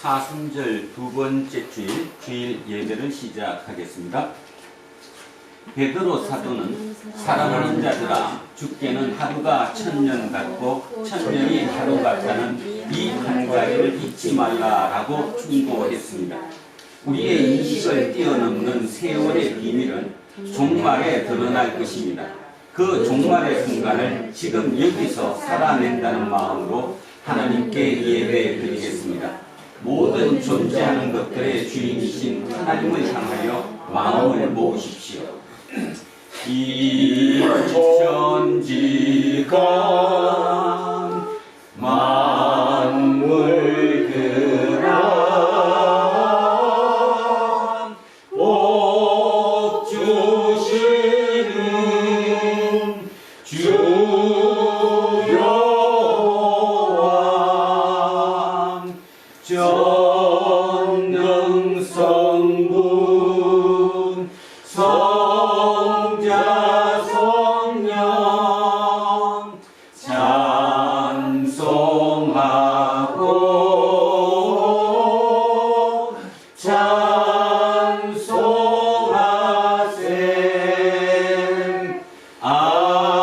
사순절 두 번째 주일 예배를 시작하겠습니다. 베드로 사도는 사랑하는 자들아, 주께는 하루가 천년 같고 천년이 하루 같다는 이 한 가지를 잊지 말라라고 충고했습니다. 우리의 인식을 뛰어넘는 세월의 비밀은 종말에 드러날 것입니다. 그 종말의 순간을 지금 여기서 살아낸다는 마음으로 하나님께 예배드리겠습니다. 모든 존재하는 것들의 주인이신 하나님을 향하여 마음을 모으십시오. 이 천지가 만물 그라 복 주시는 주여왕 전능성분 성자 성령 찬송하고 찬송하세. 아멘.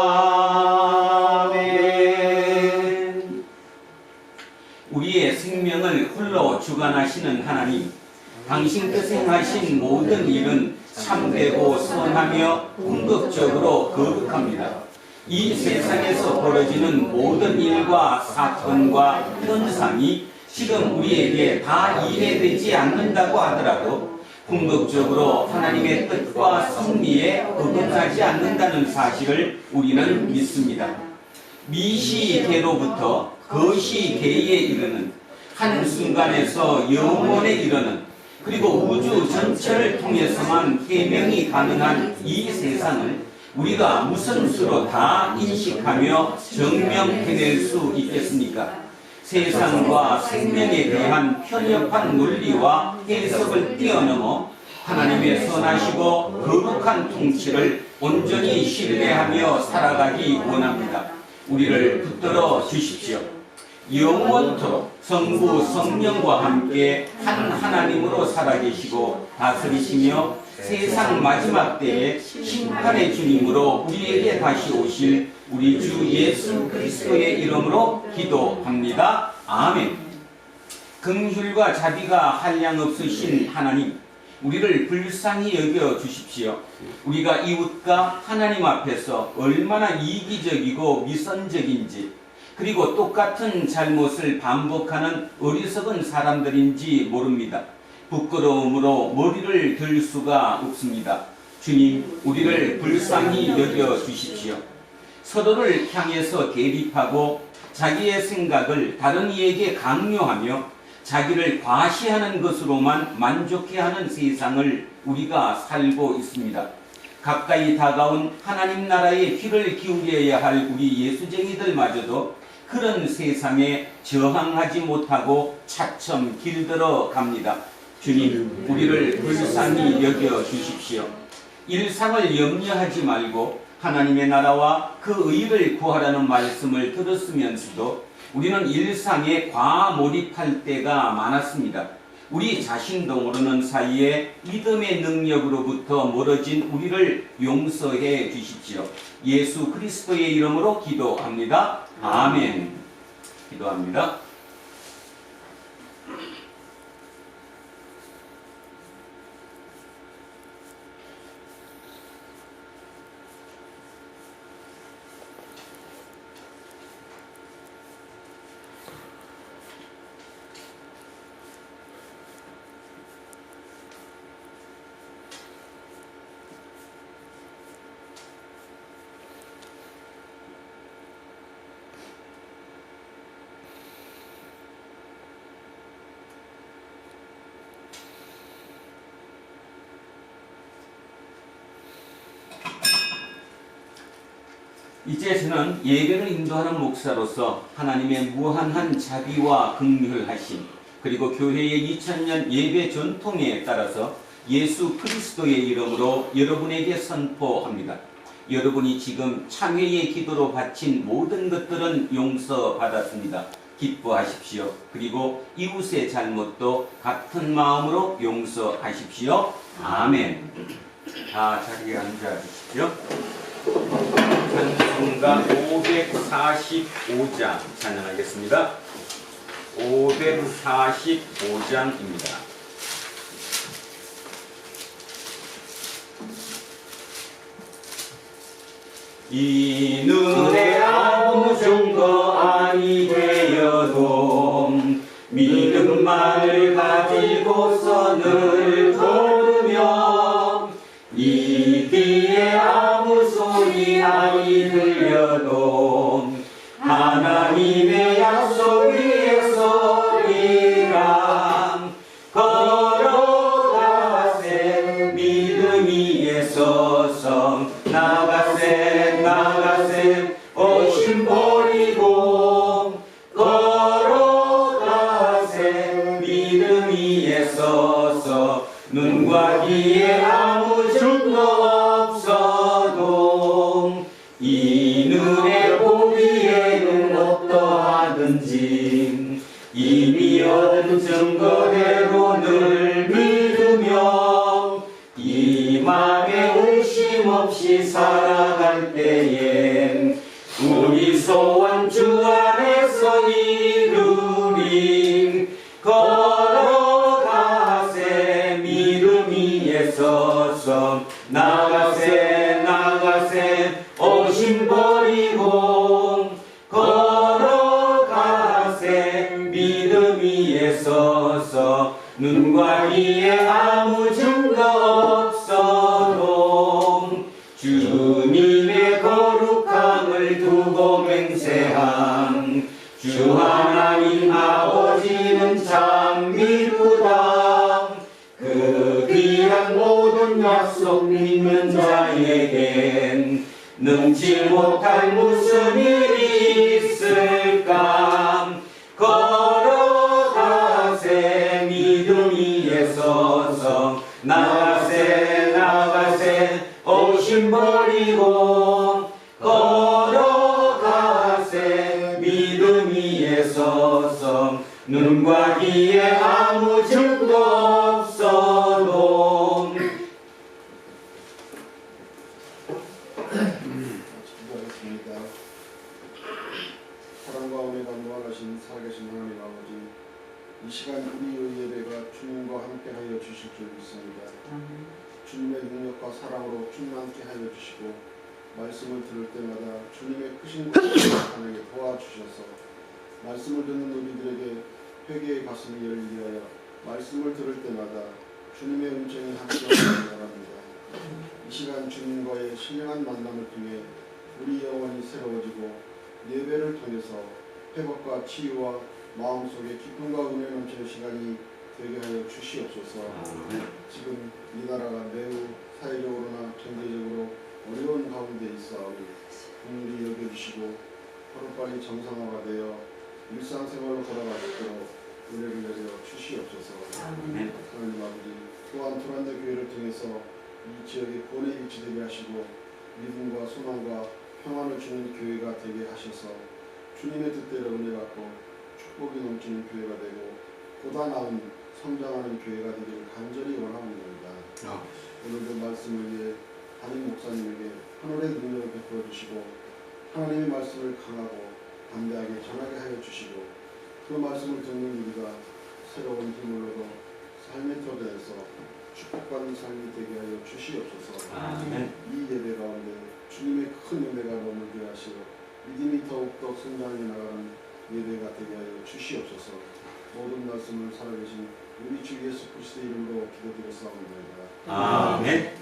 우리의 생명을 홀로 주관하시는 하나님, 당신께서 행하신 모든 일은 참되고 선하며 궁극적으로 거룩합니다. 이 세상에서 벌어지는 모든 일과 사건과 현상이 지금 우리에게 다 이해되지 않는다고 하더라도 궁극적으로 하나님의 뜻과 섭리에 어긋나지 않는다는 사실을 우리는 믿습니다. 미시대로부터 거시대에 이르는 한순간에서 영원에 이르는 그리고 우주 전체를 통해서만 해명이 가능한 이 세상을 우리가 무슨 수로 다 인식하며 증명해낼 수 있겠습니까? 세상과 생명에 대한 편협한 논리와 해석을 뛰어넘어 하나님의 선하시고 거룩한 통치를 온전히 신뢰하며 살아가기 원합니다. 우리를 붙들어 주십시오. 영원토록 성부 성령과 함께 한 하나님으로 살아계시고 다스리시며 세상 마지막 때에 심판의 주님으로 우리에게 다시 오실 우리 주 예수 그리스도의 이름으로 기도합니다. 아멘. 긍휼과 자비가 한량없으신 하나님, 우리를 불쌍히 여겨 주십시오. 우리가 이웃과 하나님 앞에서 얼마나 이기적이고 미선적인지, 그리고 똑같은 잘못을 반복하는 어리석은 사람들인지 모릅니다. 부끄러움으로 머리를 들 수가 없습니다. 주님, 우리를 불쌍히 여겨 주십시오. 서로를 향해서 대립하고 자기의 생각을 다른 이에게 강요하며 자기를 과시하는 것으로만 만족해하는 세상을 우리가 살고 있습니다. 가까이 다가온 하나님 나라에 귀를 기울여야 할 우리 예수쟁이들마저도 그런 세상에 저항하지 못하고 차츰 길들어 갑니다. 주님, 우리를 불쌍히 여겨 주십시오. 일상을 염려하지 말고 하나님의 나라와 그 의를 구하라는 말씀을 들었으면서도 우리는 일상에 과몰입할 때가 많았습니다. 우리 자신도 모르는 사이에 믿음의 능력으로부터 멀어진 우리를 용서해 주십시오. 예수 그리스도의 이름으로 기도합니다. 아멘. 기도합니다. 이제 저는 예배를 인도하는 목사로서 하나님의 무한한 자비와 긍휼하심, 그리고 교회의 2000년 예배 전통에 따라서 예수 그리스도의 이름으로 여러분에게 선포합니다. 여러분이 지금 참회의 기도로 바친 모든 것들은 용서받았습니다. 기뻐하십시오. 그리고 이웃의 잘못도 같은 마음으로 용서하십시오. 아멘. 다 자리에 앉아주십시오. 찬송가 545장 찬양하겠습니다. 545장입니다. 이 눈에 아무 증거 아니 되어도 믿음만을 가지고서 늘 걸으며 이 귀에 아무 소리 아니 들려도 하나님의 약속 위에 서리라 걸어가세 믿음 위에 서서 나가세 오심 버리고 걸어가세 믿음 위에 서서 눈과 귀에 아무 증거 없어도 이 눈의 보기에는 어떠하든지 이미 얻은 증거대로 늘 믿으며 이 맘에 의심 없이 살아갈 때엔 우리 소원 주 안에서 이루리 걸어가세 믿음 위에 서서 나가세 오심 버리고 걸어가세 믿음 위에 서서 눈과 귀에 아무 증거 없어도 주님의 거룩함을 두고 맹세함 주 하나님 아버지는 참 미루다 그 귀한 모든 약속 믿는 자에겐 능치 못할 무슨 일이 있을까 걸어가세 믿음 위에 서서 나가세 오심 버리고 걸어가세 믿음 위에 서서 눈과 귀에 아무 증거 없어도 기도하겠습니다. 사랑과 은혜가 무한하신 살아계신 하나님 아버지, 이 시간 우리의 예배가 주님과 함께하여 주실 줄 믿습니다. 주님의 능력과 사랑으로 주님 함께하여 주시고 말씀을 들을 때마다 주님의 크신 것을 나타내게 도와주셔서 말씀을 듣는 우리들에게 회개의 가슴이 열리게 하여 말씀을 들을 때마다 주님의 음성이 함께하기를 바랍니다. 이 시간 주님과의 신령한 만남을 통해 우리 영혼이 새로워지고 예배를 통해서 회복과 치유와 마음속에 기쁨과 은혜 넘치는 시간이 되게 하여 주시옵소서. 지금 이 나라가 매우 사회적으로나 경제적으로 어려운 가운데 있사오니 긍휼히 여겨주시고 하루빨리 정상화가 되어 일상생활로 돌아갈 수 있도록 은혜를 내려 주시옵소서. 하나님 아버지, 또한 두란데 교회를 통해서 이 지역에 본에 위치되게 하시고 믿음과 소망과 평안을 주는 교회가 되게 하셔서 주님의 뜻대로 은혜 받고 축복이 넘치는 교회가 되고 보다 나은 성장하는 교회가 되기를 간절히 원합니다. 오늘도 말씀을 위해 담임 목사님에게 하늘의 능력을 베풀어 주시고 하나님의 말씀을 강하고 담대하게 전하게 하여 주시고 그 말씀을 듣는 우리가 새로운 힘으로도 삶의 터대에서 축복받는 삶이 되게 하여 주시옵소서. 이 예배 가운데 주님의 큰 은혜가 머물게 하시고 믿음이 더욱더 성장해 나가는 예배가 되게 하여 주시옵소서. 모든 말씀을 살아계신 우리 주 예수 그리스도의 이름으로 기도드렸사옵나이다. 아멘.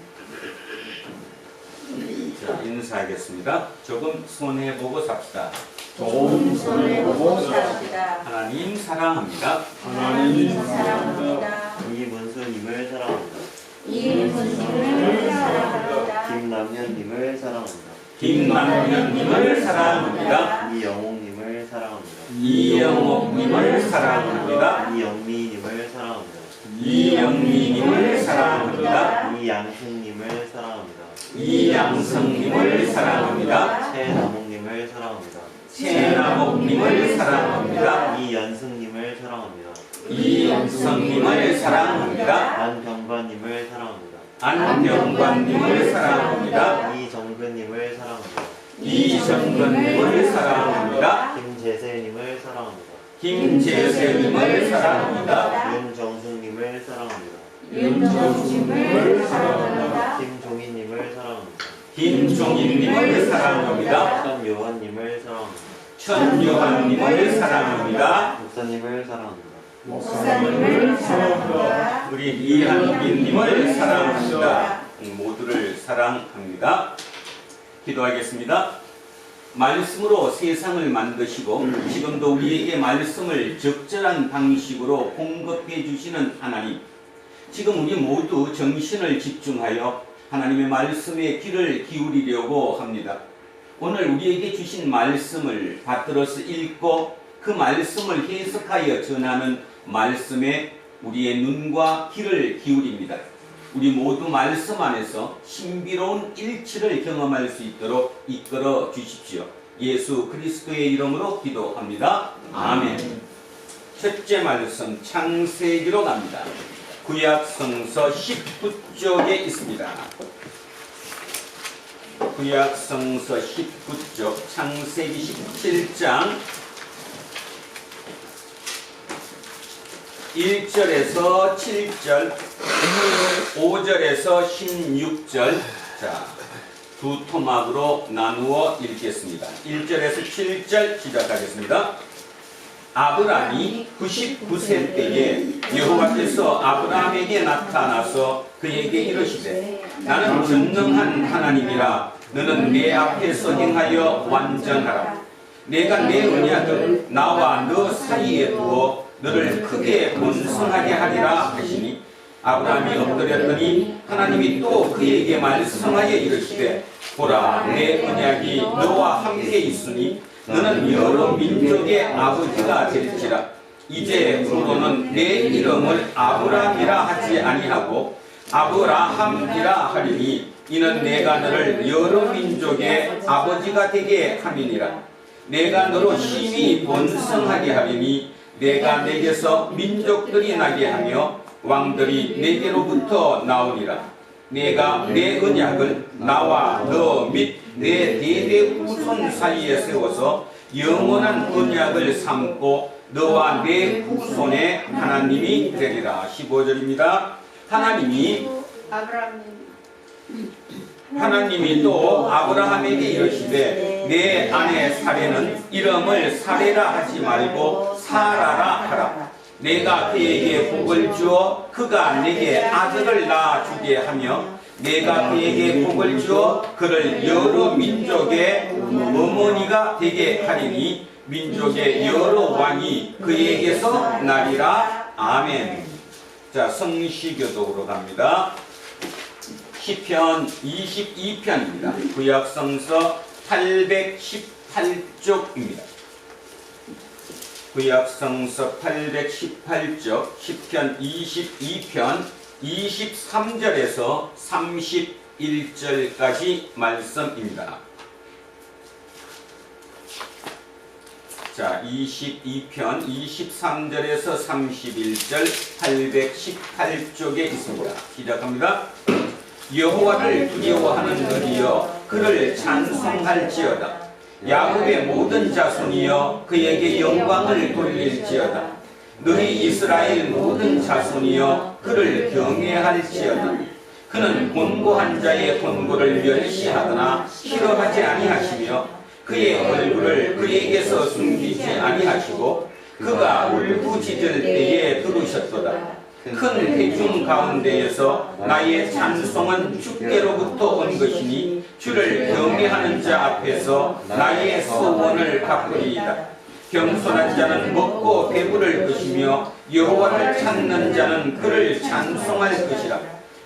자, 인사하겠습니다. 조금 손해보고 삽시다. 좀 손해보고 삽시다. 하나님 사랑합니다. 하나님 사랑합니다. 이문수님을 사랑합니다. 이문수님을 사랑합니다. 김남현님을 사랑합니다. 김남현님을 사랑합니다. 이영옥님을 사랑합니다. 이영옥님을 사랑합니다. 이영미님을 사랑합니다. 이영미님을 사랑합니다. 이양승님을 사랑합니다. 이양성님을 사랑합니다. 최남옥님을 이한수님을 사랑합니다. 최나복님을 사랑합니다. 이연승님을 사랑합니다. 이영성님을 사랑합니다. 안병관님을 사랑합니다. 안병관님을 사랑합니다. 이정근님을 사랑합니다. 이정근님을 사랑합니다. 김재세님을 사랑합니다. 김재세님을 사랑합니다. 윤정수님을 사랑합니다. 윤정수님을 사랑합니다. 김종희님을 사랑합니다. 김종인님을 사랑합니다. 천요한님을 사랑합니다. 천요한님을 사랑합니다. 목사님을 사랑합니다. 목사님을 사랑합니다. 우리 이한빈님을 사랑합니다. 모두를 사랑합니다. 기도하겠습니다. 말씀으로 세상을 만드시고 지금도 우리에게 말씀을 적절한 방식으로 공급해 주시는 하나님, 지금 우리 모두 정신을 집중하여 하나님의 말씀에 귀를 기울이려고 합니다. 오늘 우리에게 주신 말씀을 받들어서 읽고 그 말씀을 해석하여 전하는 말씀에 우리의 눈과 귀를 기울입니다. 우리 모두 말씀 안에서 신비로운 일치를 경험할 수 있도록 이끌어 주십시오. 예수 그리스도의 이름으로 기도합니다. 아멘. 첫째 말씀 창세기로 갑니다. 구약성서 19쪽에 있습니다. 구약성서 19쪽 창세기 17장 1절에서 7절, 5절에서 16절, 자, 두 토막으로 나누어 읽겠습니다. 1절에서 7절 시작하겠습니다. 아브라함이 99세 때에 여호와께서 아브라함에게 나타나서 그에게 이르시되 나는 전능한 하나님이라 너는 내 앞에서 행하여 완전하라. 내가 내 언약을 나와 너 사이에 두어 너를 크게 번성하게 하리라 하시니 아브라함이 엎드렸더니 하나님이 또 그에게 말씀하여 이르시되 보라 내 언약이 너와 함께 있으니 너는 여러 민족의 아버지가 될지라. 이제부로는 내 이름을 아브라함이라 하지 아니하고 아브라함이라 하리니 이는 내가 너를 여러 민족의 아버지가 되게 함이니라. 내가 너로 심히 번성하게 하리니 내가 내게서 민족들이 나게 하며 왕들이 내게로부터 나오리라. 내가 내 언약을 나와 너 및 내 대대 후손 사이에 세워서 영원한 언약을 삼고 너와 내 후손의 하나님이 되리라. 15절입니다. 하나님이 또 아브라함에게 이르시되 내 아내 사레는 이름을 사레라 하지 말고 사라라 하라. 내가 그에게 복을 주어 그가 내게 아들을 낳아주게 하며 내가 그에게 복을 주어 그를 여러 민족의 어머니가 되게 하리니 민족의 여러 왕이 그에게서 나리라. 아멘. 자, 성시교독으로 갑니다. 시편 22편입니다. 구약성서 818쪽입니다. 구약성서 818쪽 시편 22편 23절에서 31절까지 말씀입니다. 자, 22편 23절에서 31절 818쪽에 있습니다. 시작합니다. 여호와를 두려워하는 너희여 그를 찬송할지어다. 야곱의 모든 자손이여 그에게 영광을 돌릴지어다. 너희 이스라엘 모든 자손이여 그를 경외할지어다. 그는 곤고한 자의 곤고를 멸시하거나 싫어하지 아니하시며 그의 얼굴을 그에게서 숨기지 아니하시고 그가 울부짖을 때에 들으셨도다. 큰 회중 가운데에서 나의 찬송은 주께로부터 온 것이니 주를 경외하는 자 앞에서 나의 소원을 갚으리이다. 겸손한 자는 먹고 배부를 것이며 여호와를 찾는 자는 그를 찬송할 것이라.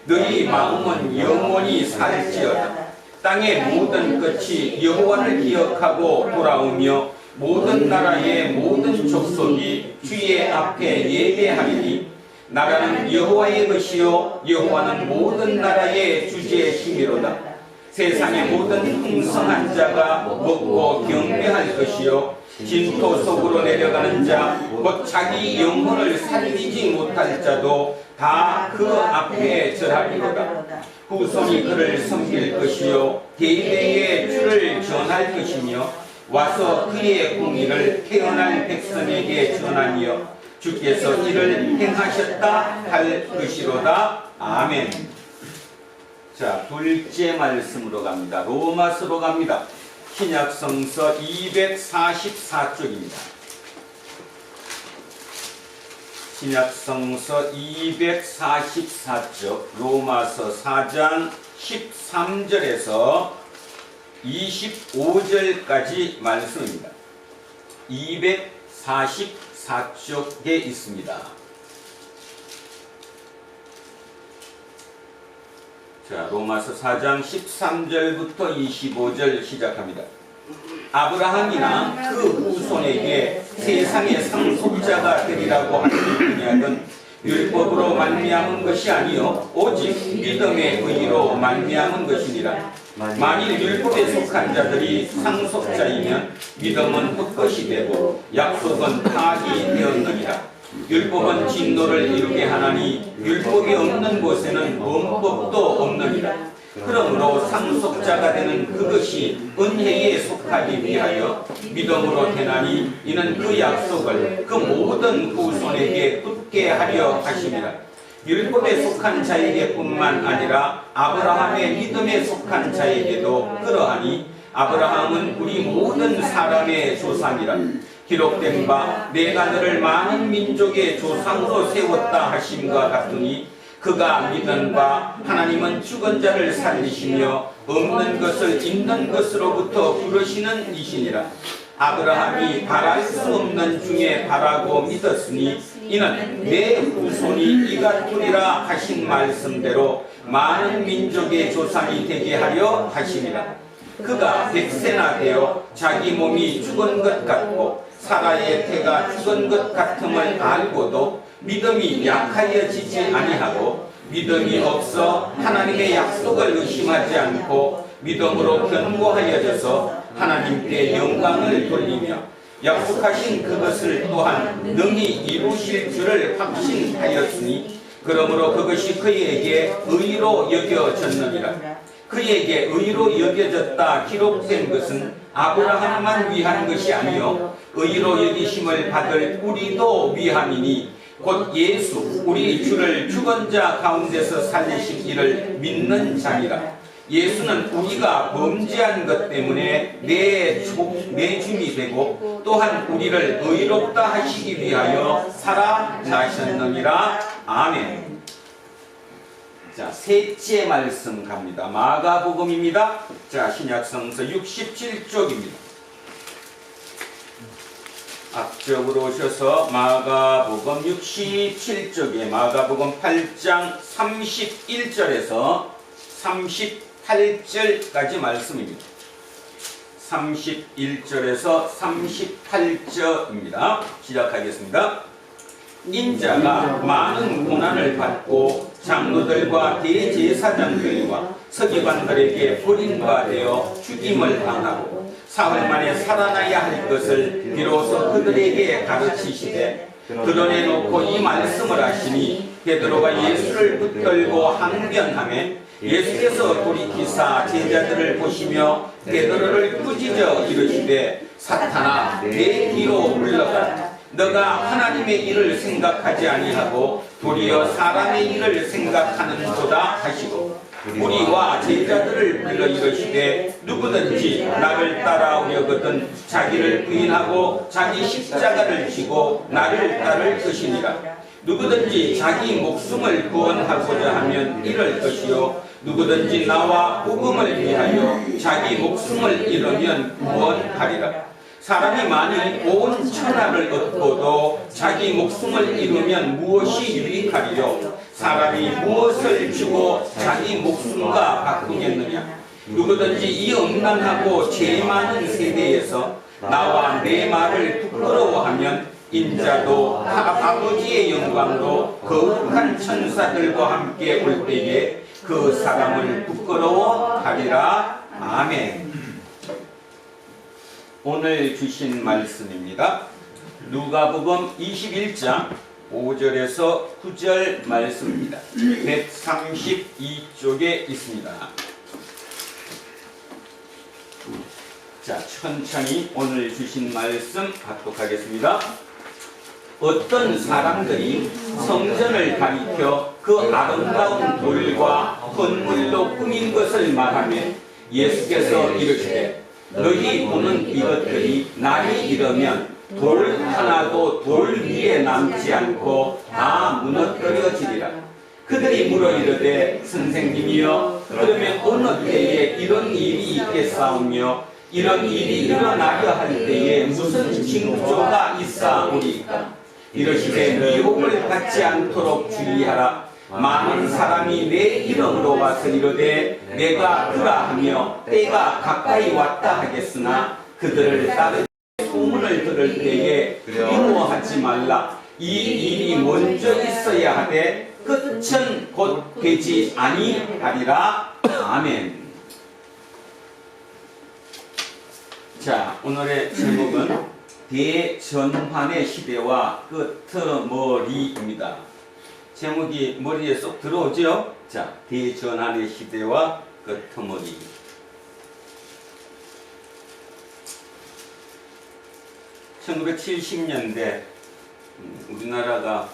너희 마음은 영원히 살지어다. 땅의 모든 끝이 여호와를 기억하고 돌아오며 모든 나라의 모든 족속이 주의 앞에 예배하리니 나라는 여호와의 것이요 여호와는 모든 나라의 주제심이로다. 세상의 모든 풍성한 자가 먹고 경배할 것이요 진토 속으로 내려가는 자 곧 자기 영혼을 살리지 못할 자도 다 그 앞에 절하리로다. 후손이 그를 섬길 것이요 대대에 주를 전할 것이며 와서 그의 공의를 태어날 백성에게 전하니요 주께서 이를 행하셨다 할 것이로다. 아멘. 자, 둘째 말씀으로 갑니다. 로마서로 갑니다. 신약성서 244쪽입니다. 신약성서 244쪽 로마서 4장 13절에서 25절까지 말씀입니다. 244쪽에 있습니다. 자, 로마서 4장 13절부터 25절 시작합니다. 아브라함이나 그 후손에게 세상의 상속자가 되리라고 하는 율법으로 말미암은 것이 아니요 오직 믿음의 의로 말미암은 것이니라. 만일 율법에 속한 자들이 상속자이면 믿음은 헛것이 되고 약속은 파기 되었느니라. 율법은 진노를 이루게 하나니 율법이 없는 곳에는 범법도 없느니라. 그러므로 상속자가 되는 그것이 은혜에 속하기 위하여 믿음으로 되나니 이는 그 약속을 그 모든 후손에게 붙게 하려 하심이라. 율법에 속한 자에게뿐만 아니라 아브라함의 믿음에 속한 자에게도 그러하니 아브라함은 우리 모든 사람의 조상이라. 기록된 바 내가 너를 많은 민족의 조상으로 세웠다 하심과 같으니 그가 믿은 바 하나님은 죽은 자를 살리시며 없는 것을 있는 것으로부터 부르시는 이시니라. 아브라함이 바랄 수 없는 중에 바라고 믿었으니 이는 내 후손이 이같으리라 하신 말씀대로 많은 민족의 조상이 되게 하려 하시니라. 그가 100세나 되어 자기 몸이 죽은 것 같고 사라의 태가 죽은 것 같음을 알고도 믿음이 약하여지지 아니하고 믿음이 없어 하나님의 약속을 의심하지 않고 믿음으로 견고하여져서 하나님께 영광을 돌리며 약속하신 그것을 또한 능히 이루실 줄을 확신하였으니 그러므로 그것이 그에게 의로 여겨졌느니라. 그에게 의로 여겨졌다 기록된 것은 아브라함만 위한 것이 아니요 의로 여기심을 받을 우리도 위함이니 곧 예수 우리 주를 죽은 자 가운데서 살리신 이를 믿는 자니라. 예수는 우리가 범죄한 것 때문에 내줌이 되고 또한 우리를 의롭다 하시기 위하여 살아나셨느니라. 아멘. 자, 셋째 말씀 갑니다. 마가복음입니다. 자, 신약성서 67쪽입니다. 앞쪽으로 오셔서 마가복음 67쪽에 마가복음 8장 31절에서 38절까지 말씀입니다. 31절에서 38절입니다. 시작하겠습니다. 인자가 많은 고난을 받고 장로들과 대제사장들과 서기관들에게 버림받아 죽임을 당하고 사흘 만에 살아나야 할 것을 비로소 그들에게 가르치시되 드러내놓고 이 말씀을 하시니 베드로가 예수를 붙들고 항변하매 예수께서 돌이키사 제자들을 보시며 베드로를 꾸짖어 이르시되 사탄아 내 뒤로 물러가라. 너가 하나님의 일을 생각하지 아니하고 도리어 사람의 일을 생각하는도다 하시고 우리와 제자들을 불러 이르시되 누구든지 나를 따라오려거든 자기를 부인하고 자기 십자가를 지고 나를 따를 것이니라. 누구든지 자기 목숨을 구원하고자 하면 잃을 것이요 누구든지 나와 복음을 위하여 자기 목숨을 잃으면 구원하리라. 사람이 만일 온 천하를 얻고도 자기 목숨을 잃으면 무엇이 유익하리요? 사람이 무엇을 주고 자기 목숨과 바꾸겠느냐? 누구든지 이 음란하고 죄 많은 세대에서 나와 내 말을 부끄러워하면 인자도 아버지의 영광으로 거룩한 천사들과 함께 올 때에 그 사람을 부끄러워하리라. 아멘. 오늘 주신 말씀입니다. 누가복음 21장 5절에서 9절 말씀입니다. 132쪽에 있습니다. 자, 천천히 오늘 주신 말씀 받도록하겠습니다. 어떤 사람들이 성전을 가리켜 그 아름다운 돌과 건물로 꾸민 것을 말하며 예수께서 이르시되 너희 보는 이것들이 날이 이르면 돌 하나도 돌 위에 남지 않고 다 무너뜨려지리라. 그들이 물어 이르되 선생님이여 그러면 어느 때에 이런 일이 있겠사오며 이런 일이 일어나려 할 때에 무슨 징조가 있사오리까? 이르시되 미혹을 받지 않도록 주의하라. 많은 사람이 내 이름으로 와서 이르되 내가 그라하며 때가 가까이 왔다 하겠으나 그들을 따르 소문을 들을 때에 두려워하지 말라. 이 일이 먼저 있어야 하되 끝은 곧 되지 아니하리라. 아멘. 자, 오늘의 제목은 대전환의 시대와 끄트머리입니다. 제목이 머리에 쏙 들어오죠? 자, 대전환의 시대와 끄트머리. (1970년대) 우리나라가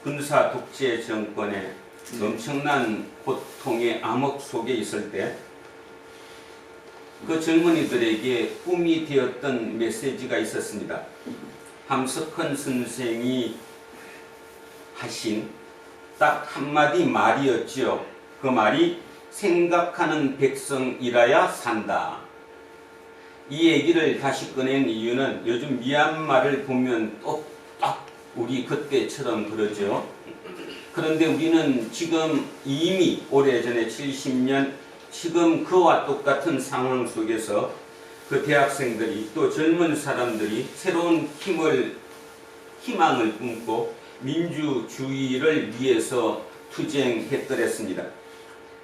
군사 독재 정권의 엄청난 고통의 암흑 속에 있을 때 그 젊은이들에게 꿈이 되었던 메시지가 있었습니다. 함석헌 선생이 하신 딱 한마디 말이었죠. 그 말이 생각하는 백성이라야 산다. 이 얘기를 다시 꺼낸 이유는 요즘 미얀마를 보면 또 딱 우리 그때처럼 그러죠. 그런데 우리는 지금 이미 오래전에 70년 지금 그와 똑같은 상황 속에서 그 대학생들이 또 젊은 사람들이 새로운 희망을 꿈고 민주주의를 위해서 투쟁했더랬습니다.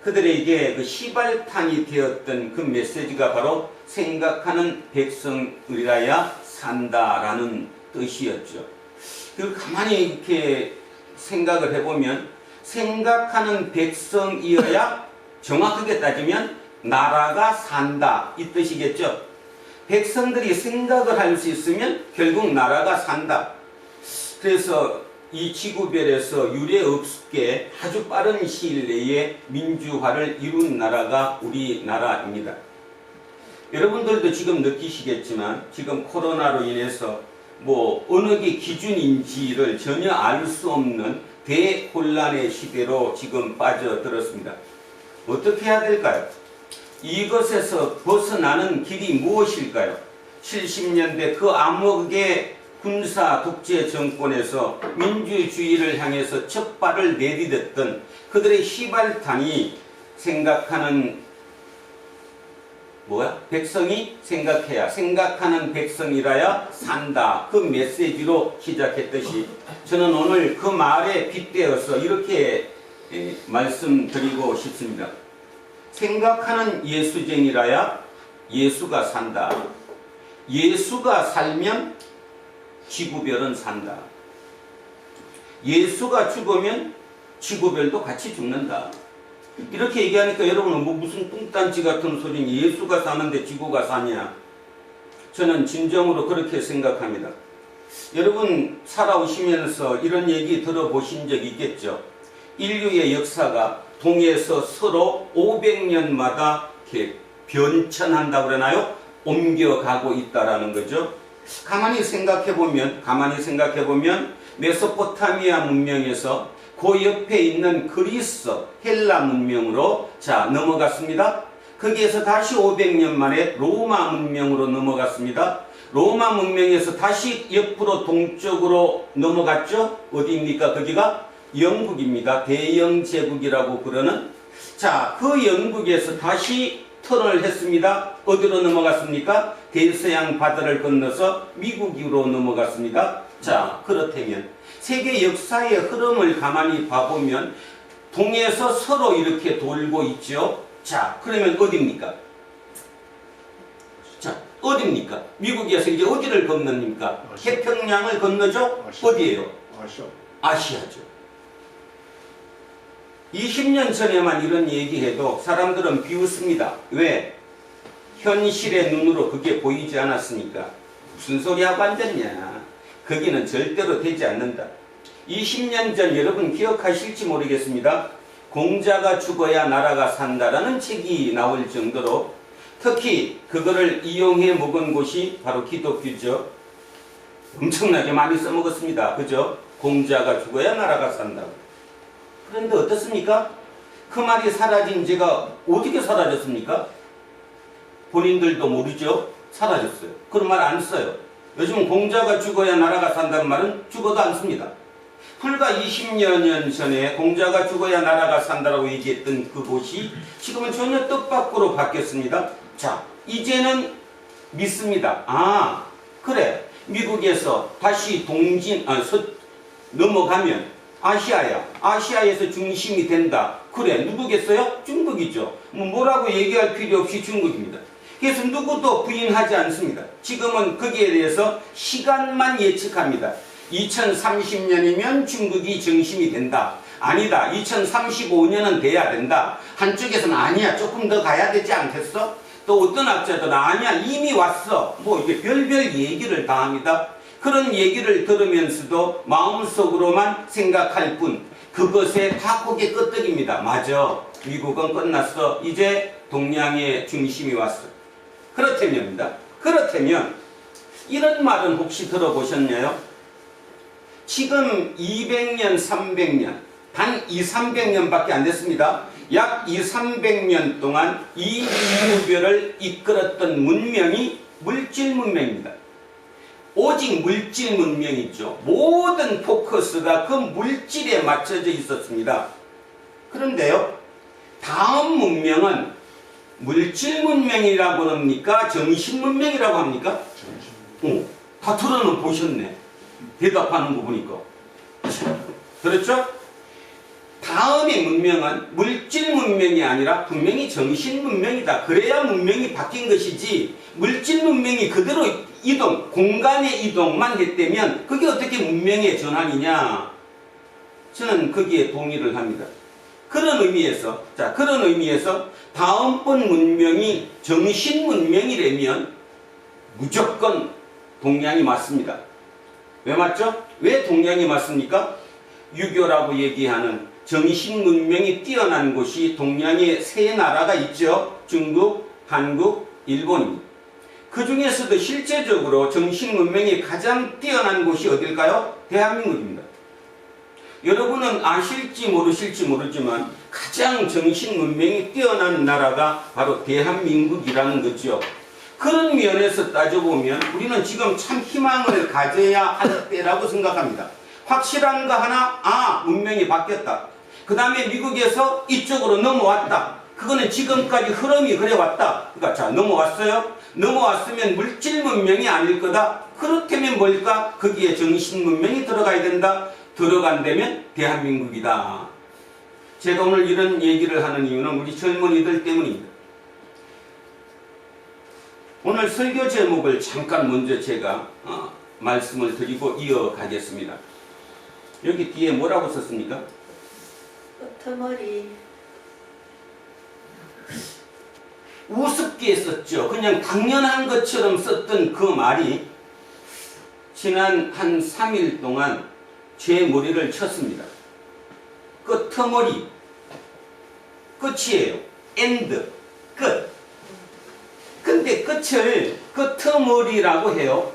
그들에게 그 시발탄이 되었던 그 메시지가 바로 생각하는 백성이라야 산다라는 뜻이었죠. 그 가만히 이렇게 생각을 해보면 생각하는 백성이어야 정확하게 따지면 나라가 산다 이 뜻이겠죠. 백성들이 생각을 할 수 있으면 결국 나라가 산다. 그래서 이 지구별에서 유례 없게 아주 빠른 시일 내에 민주화를 이룬 나라가 우리나라입니다. 여러분들도 지금 느끼시겠지만 지금 코로나로 인해서 어느 게 기준인지를 전혀 알 수 없는 대혼란의 시대로 지금 빠져들었습니다. 어떻게 해야 될까요? 이것에서 벗어나는 길이 무엇일까요? 70년대 그 암흑의 군사 독재 정권에서 민주주의를 향해서 첫 발을 내디뎠던 그들의 시발탄이 생각하는 백성이 생각하는 백성이라야 산다. 그 메시지로 시작했듯이 저는 오늘 그 말에 빗대어서 이렇게 말씀드리고 싶습니다. 생각하는 예수쟁이라야 예수가 산다. 예수가 살면 지구별은 산다. 예수가 죽으면 지구별도 같이 죽는다. 이렇게 얘기하니까 여러분은 무슨 뚱딴지 같은 소리니 예수가 사는데 지구가 사냐? 저는 진정으로 그렇게 생각합니다. 여러분 살아오시면서 이런 얘기 들어보신 적 있겠죠? 인류의 역사가 동에서 서로 500년마다 이렇게 변천한다고 그러나요? 옮겨가고 있다라는 거죠. 가만히 생각해보면 메소포타미아 문명에서 그 옆에 있는 그리스, 헬라 문명으로 넘어갔습니다. 거기에서 다시 500년 만에 로마 문명으로 넘어갔습니다. 로마 문명에서 다시 옆으로 동쪽으로 넘어갔죠. 어디입니까? 거기가 영국입니다. 대영제국이라고 그러는. 그 영국에서 다시 턴을 했습니다. 어디로 넘어갔습니까? 대서양 바다를 건너서 미국으로 넘어갔습니다. 그렇다면 세계 역사의 흐름을 가만히 봐보면 동에서 서로 이렇게 돌고 있죠. 자, 그러면 어디입니까? 자, 어디입니까? 미국에서 이제 어디를 건넙니까? 아시아. 태평양을 건너죠? 아시아. 어디예요? 아시아. 아시아죠. 20년 전에만 이런 얘기해도 사람들은 비웃습니다. 왜? 현실의 눈으로 그게 보이지 않았으니까. 무슨 소리하고 앉았냐. 거기는 절대로 되지 않는다. 20년 전 여러분 기억하실지 모르겠습니다. 공자가 죽어야 나라가 산다라는 책이 나올 정도로 특히 그거를 이용해 먹은 곳이 바로 기독교죠. 엄청나게 많이 써먹었습니다. 그죠? 공자가 죽어야 나라가 산다고. 그런데 어떻습니까? 그 말이 사라진 지가 어떻게 사라졌습니까? 본인들도 모르죠? 사라졌어요. 그런 말 안 써요. 요즘 공자가 죽어야 나라가 산다는 말은 죽어도 안 씁니다. 불과 20여 년 전에 공자가 죽어야 나라가 산다라고 얘기했던 그곳이 지금은 전혀 뜻밖으로 바뀌었습니다. 자, 이제는 믿습니다. 아, 그래. 미국에서 다시 넘어가면 아시아야. 아시아에서 중심이 된다. 그래. 누구겠어요? 중국이죠. 뭐라고 얘기할 필요 없이 중국입니다. 그래서 누구도 부인하지 않습니다. 지금은 거기에 대해서 시간만 예측합니다. 2030년이면 중국이 중심이 된다. 아니다. 2035년은 돼야 된다. 한쪽에서는 아니야. 조금 더 가야 되지 않겠어? 또 어떤 학자들은 아니야. 이미 왔어. 뭐 이게 별별 얘기를 다 합니다. 그런 얘기를 들으면서도 마음속으로만 생각할 뿐 그것에 다 고개 끄덕입니다. 맞아. 미국은 끝났어. 이제 동양의 중심이 왔어. 그렇다면입니다. 그렇다면 이런 말은 혹시 들어보셨나요? 지금 200년, 300년, 단 200~300년밖에 안 됐습니다. 약 200~300년 동안 이 인류별을 이끌었던 문명이 물질 문명입니다. 오직 물질 문명이죠. 모든 포커스가 그 물질에 맞춰져 있었습니다. 그런데요, 다음 문명은 물질 문명이라고 합니까? 정신 문명이라고 합니까? 다 들어는 보셨네. 대답하는 거 보니까. 그렇죠? 다음의 문명은 물질 문명이 아니라 분명히 정신 문명이다. 그래야 문명이 바뀐 것이지 물질 문명이 그대로 이동, 공간의 이동만 했다면 그게 어떻게 문명의 전환이냐? 저는 거기에 동의를 합니다. 그런 의미에서 다음번 문명이 정신 문명이라면 무조건 동양이 맞습니다. 왜 맞죠? 왜 동양이 맞습니까? 유교라고 얘기하는 정신 문명이 뛰어난 곳이 동양에 세 나라가 있죠. 중국, 한국, 일본입니다. 그 중에서도 실제적으로 정신 문명이 가장 뛰어난 곳이 어딜까요? 대한민국입니다. 여러분은 아실지 모르실지 모르지만 가장 정신 문명이 뛰어난 나라가 바로 대한민국이라는 거죠. 그런 면에서 따져보면 우리는 지금 참 희망을 가져야 할 때라고 생각합니다. 확실한 거 하나, 문명이 바뀌었다. 그 다음에 미국에서 이쪽으로 넘어왔다. 그거는 지금까지 흐름이 그래 왔다. 그러니까 자, 넘어왔어요. 넘어왔으면 물질 문명이 아닐 거다. 그렇다면 뭘까? 거기에 정신 문명이 들어가야 된다. 들어간다면 대한민국이다. 제가 오늘 이런 얘기를 하는 이유는 우리 젊은이들 때문입니다. 오늘 설교 제목을 잠깐 먼저 제가 말씀을 드리고 이어가겠습니다. 여기 뒤에 뭐라고 썼습니까? 끄트머리. 우습게 썼죠. 그냥 당연한 것처럼 썼던 그 말이 지난 한 3일 동안 제 머리를 쳤습니다. 끄트머리. 끝이에요. end. 끝. 근데 끝을 끄트머리라고 해요.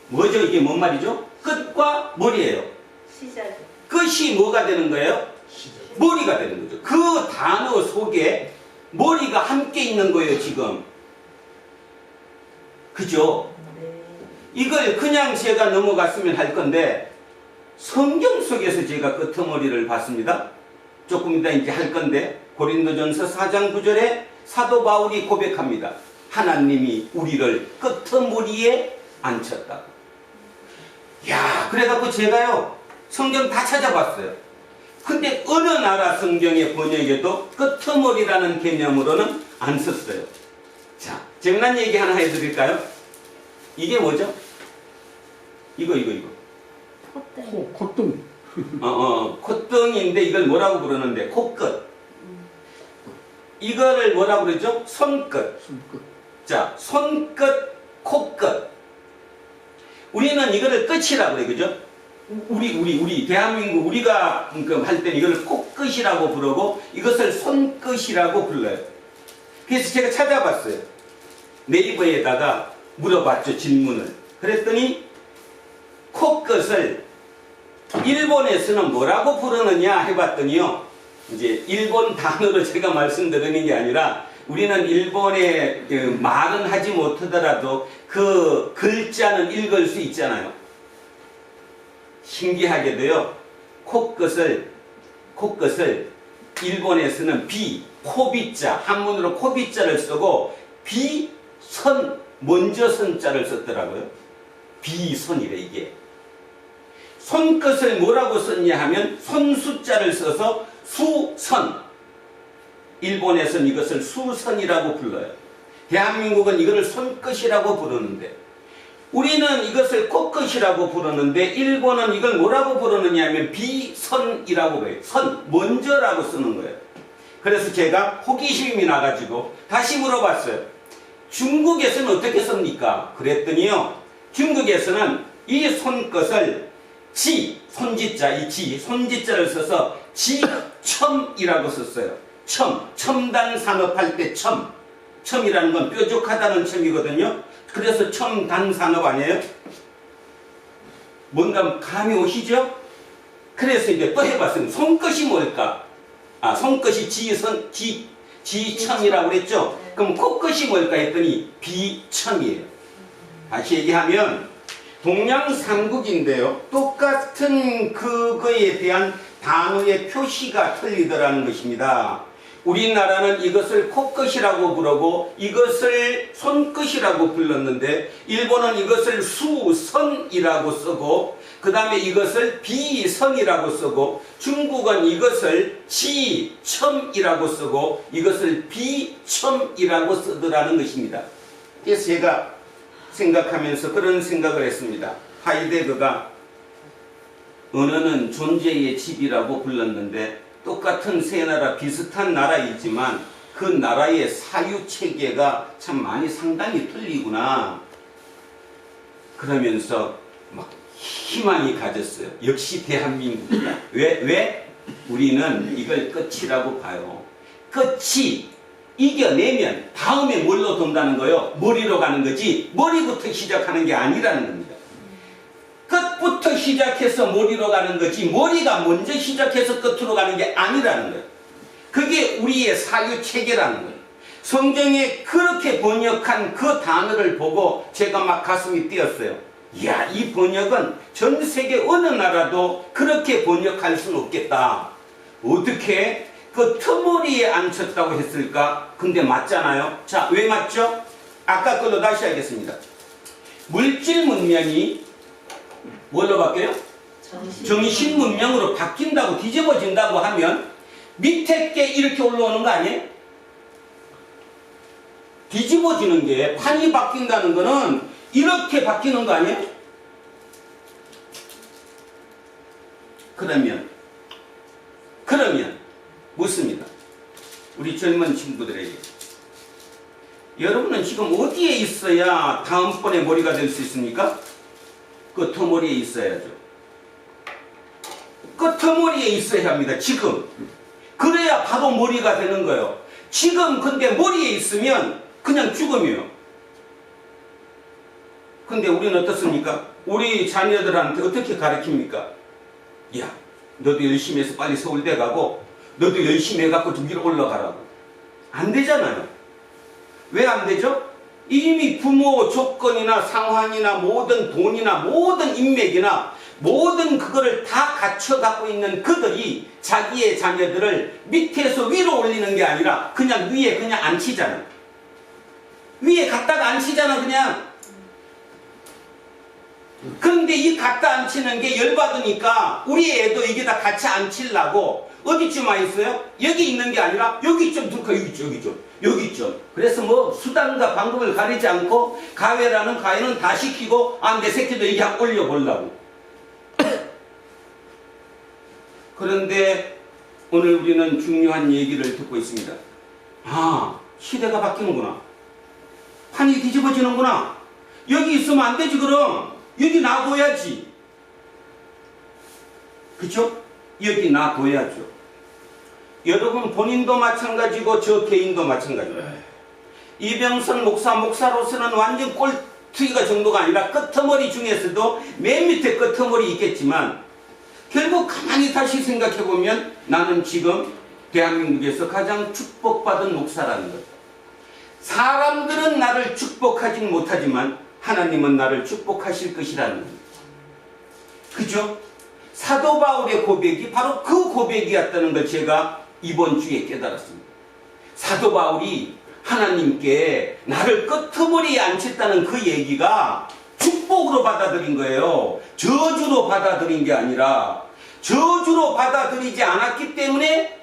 뭐죠? 이게 뭔 말이죠? 끝과 머리예요. 시작. 끝이 뭐가 되는 거예요? 머리가 되는 거죠. 그 단어 속에 머리가 함께 있는 거예요, 지금. 그죠? 이걸 그냥 제가 넘어갔으면 할 건데 성경 속에서 제가 끄트머리를 봤습니다. 조금 이따 이제 할 건데 고린도전서 4장 9절에 사도 바울이 고백합니다. 하나님이 우리를 끄트머리에 앉혔다고. 야, 그래갖고 제가요 성경 다 찾아봤어요. 근데 어느 나라 성경의 번역에도 끄트머리라는 개념으로는 안 썼어요. 자, 재미난 얘기 하나 해드릴까요? 이게 뭐죠? 이거. 콧등. 콧등인데 이걸 뭐라고 부르는데? 코끝. 이거를 뭐라고 그러죠? 손끝. 손끝. 자, 손끝, 코끝. 우리는 이거를 끝이라고 그래, 그죠? 우리, 대한민국, 우리가 할 때는 이걸 코끝이라고 부르고 이것을 손끝이라고 불러요. 그래서 제가 찾아봤어요. 네이버에다가 물어봤죠, 질문을. 그랬더니 코끝을 일본에서는 뭐라고 부르느냐 해봤더니요. 이제 일본 단어로 제가 말씀드리는 게 아니라 우리는 일본의 그 말은 하지 못하더라도 그 글자는 읽을 수 있잖아요. 신기하게도요. 코끝을 일본에서는 코비자, 한문으로 코비자를 쓰고 먼저 선자를 썼더라고요. 비선이래 이게. 손끝을 뭐라고 썼냐 하면 손숫자를 써서 수선. 일본에서는 이것을 수선이라고 불러요. 대한민국은 이것을 손끝이라고 부르는데 우리는 이것을 코끝이라고 부르는데 일본은 이걸 뭐라고 부르느냐 하면 비선이라고 해요. 먼저라고 쓰는 거예요. 그래서 제가 호기심이 나가지고 다시 물어봤어요. 중국에서는 어떻게 씁니까? 그랬더니요. 중국에서는 이 손끝을 손짓자를 써서 지첨이라고 썼어요. 첨단 산업할 때 첨이라는 건 뾰족하다는 첨이거든요. 그래서 첨단 산업 아니에요? 뭔가 감이 오시죠? 그래서 이제 또 해봤어요. 손끝이 뭘까? 손끝이 지첨이라고 그랬죠? 그럼 코끝이 뭘까 했더니 비첨이에요. 다시 얘기하면 동양삼국인데요. 똑같은 그거에 대한 단어의 표시가 틀리더라는 것입니다. 우리나라는 이것을 코끝이라고 부르고 이것을 손끝이라고 불렀는데 일본은 이것을 수선이라고 쓰고 그 다음에 이것을 비선이라고 쓰고 중국은 이것을 지첨이라고 쓰고 이것을 비첨이라고 쓰더라는 것입니다. 그래서 제가 생각하면서 그런 생각을 했습니다. 하이데거가 언어는 존재의 집이라고 불렀는데 똑같은 세 나라 비슷한 나라이지만 그 나라의 사유체계가 참 많이 상당히 틀리구나 그러면서 막 희망이 가졌어요. 역시 대한민국이다. 왜? 우리는 이걸 끝이라고 봐요. 끝이 이겨내면 다음에 뭘로 돈다는 거요? 머리로 가는 거지 머리부터 시작하는 게 아니라는 겁니다. 끝부터 시작해서 머리로 가는 거지 머리가 먼저 시작해서 끝으로 가는 게 아니라는 거예요. 그게 우리의 사유체계라는 거예요. 성경에 그렇게 번역한 그 단어를 보고 제가 막 가슴이 뛰었어요. 이야, 이 번역은 전 세계 어느 나라도 그렇게 번역할 수는 없겠다. 어떻게 그 터머리에 앉혔다고 했을까? 근데 맞잖아요. 자, 왜 맞죠? 아까 걸로 다시 하겠습니다. 물질 문명이 뭘로 바뀌어요? 정신 문명으로 바뀐다고 뒤집어진다고 하면 밑에 게 이렇게 올라오는 거 아니에요? 뒤집어지는 게 판이 바뀐다는 거는 이렇게 바뀌는 거 아니에요? 그러면 묻습니다. 우리 젊은 친구들에게 여러분은 지금 어디에 있어야 다음번에 머리가 될 수 있습니까? 끄트머리에 있어야죠. 끄트머리에 있어야 합니다. 지금. 그래야 바로 머리가 되는 거예요. 지금 근데 머리에 있으면 그냥 죽음이에요. 근데 우리는 어떻습니까? 우리 자녀들한테 어떻게 가르칩니까? 야, 너도 열심히 해서 빨리 서울대 가고 너도 열심히 해갖고 좀 위로 올라가라고. 안 되잖아요. 왜 안 되죠? 이미 부모 조건이나 상황이나 모든 돈이나 모든 인맥이나 모든 그거를 다 갖춰 갖고 있는 그들이 자기의 자녀들을 밑에서 위로 올리는 게 아니라 그냥 위에 그냥 앉히잖아요. 위에 갖다가 앉히잖아 그냥. 그런데 이 갖다 앉히는 게 열받으니까 우리 애도 여기다 같이 앉히려고 어디쯤 와 있어요? 여기 있는 게 아니라 여기쯤 들고 여기쯤. 그래서 뭐 수단과 방법을 가리지 않고 가외는 다 시키고 내 새끼도 여기 한번 올려보려고. 그런데 오늘 우리는 중요한 얘기를 듣고 있습니다. 시대가 바뀌는구나. 판이 뒤집어지는구나. 여기 있으면 안 되지 그럼. 여기 놔둬야지. 그쵸? 여기 놔둬야죠. 여러분 본인도 마찬가지고 저 개인도 마찬가지고 이병선 목사로서는 완전 꼴투기가 정도가 아니라 끄트머리 중에서도 맨 밑에 끄트머리 있겠지만 결국 가만히 다시 생각해보면 나는 지금 대한민국에서 가장 축복받은 목사라는 거죠. 사람들은 나를 축복하진 못하지만 하나님은 나를 축복하실 것이라는 겁니다. 그죠? 사도 바울의 고백이 바로 그 고백이었다는 걸 제가 이번 주에 깨달았습니다. 사도 바울이 하나님께 나를 끄트머리에 앉혔다는 그 얘기가 축복으로 받아들인 거예요. 저주로 받아들인 게 아니라 저주로 받아들이지 않았기 때문에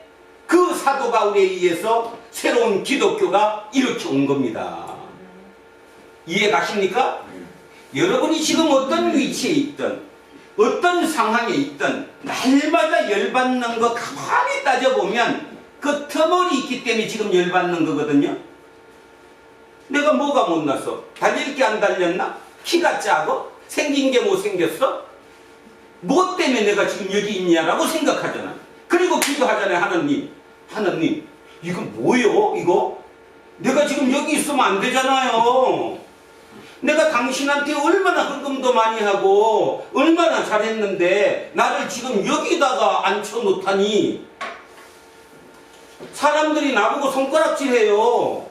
그 사도 바울에 의해서 새로운 기독교가 이렇게 온 겁니다. 이해 가십니까? 여러분이 지금 어떤 위치에 있든 어떤 상황에 있든 날마다 열받는 거 가만히 따져보면 그 터널이 있기 때문에 지금 열받는 거거든요. 내가 뭐가 못났어? 달릴 게 안 달렸나? 키가 작아? 생긴 게 못생겼어? 뭐 때문에 내가 지금 여기 있냐라고 생각하잖아. 그리고 기도하잖아요. 하나님 이거 뭐예요? 이거? 내가 지금 여기 있으면 안 되잖아요. 내가 당신한테 얼마나 헌금도 많이 하고 얼마나 잘했는데 나를 지금 여기다가 앉혀놓다니. 사람들이 나보고 손가락질해요.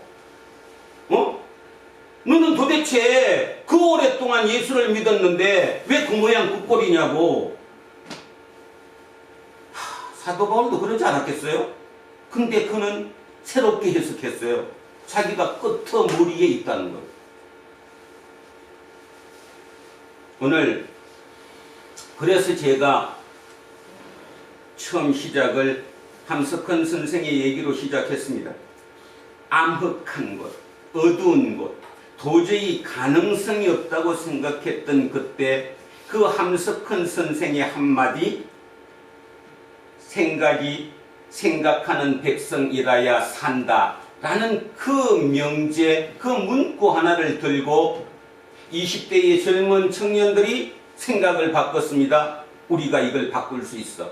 너는 도대체 그 오랫동안 예수를 믿었는데 왜 그 모양 그 꼴이냐고. 사도 바울도 그러지 않았겠어요? 근데 그는 새롭게 해석했어요. 자기가 끄트머리에 있다는 것. 오늘 그래서 제가 처음 시작을 함석헌 선생의 얘기로 시작했습니다. 암흑한 곳, 어두운 곳, 도저히 가능성이 없다고 생각했던 그때 그 함석헌 선생의 한마디, 생각하는 백성이라야 산다 라는 그 명제, 그 문구 하나를 들고 20대의 젊은 청년들이 생각을 바꿨습니다. 우리가 이걸 바꿀 수 있어.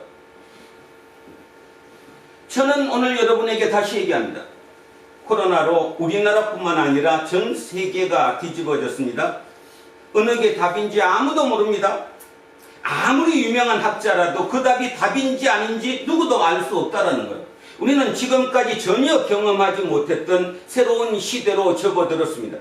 저는 오늘 여러분에게 다시 얘기합니다. 코로나로 우리나라뿐만 아니라 전 세계가 뒤집어졌습니다. 어느 게 답인지 아무도 모릅니다. 아무리 유명한 학자라도 그 답이 답인지 아닌지 누구도 알 수 없다는 거예요. 우리는 지금까지 전혀 경험하지 못했던 새로운 시대로 접어들었습니다.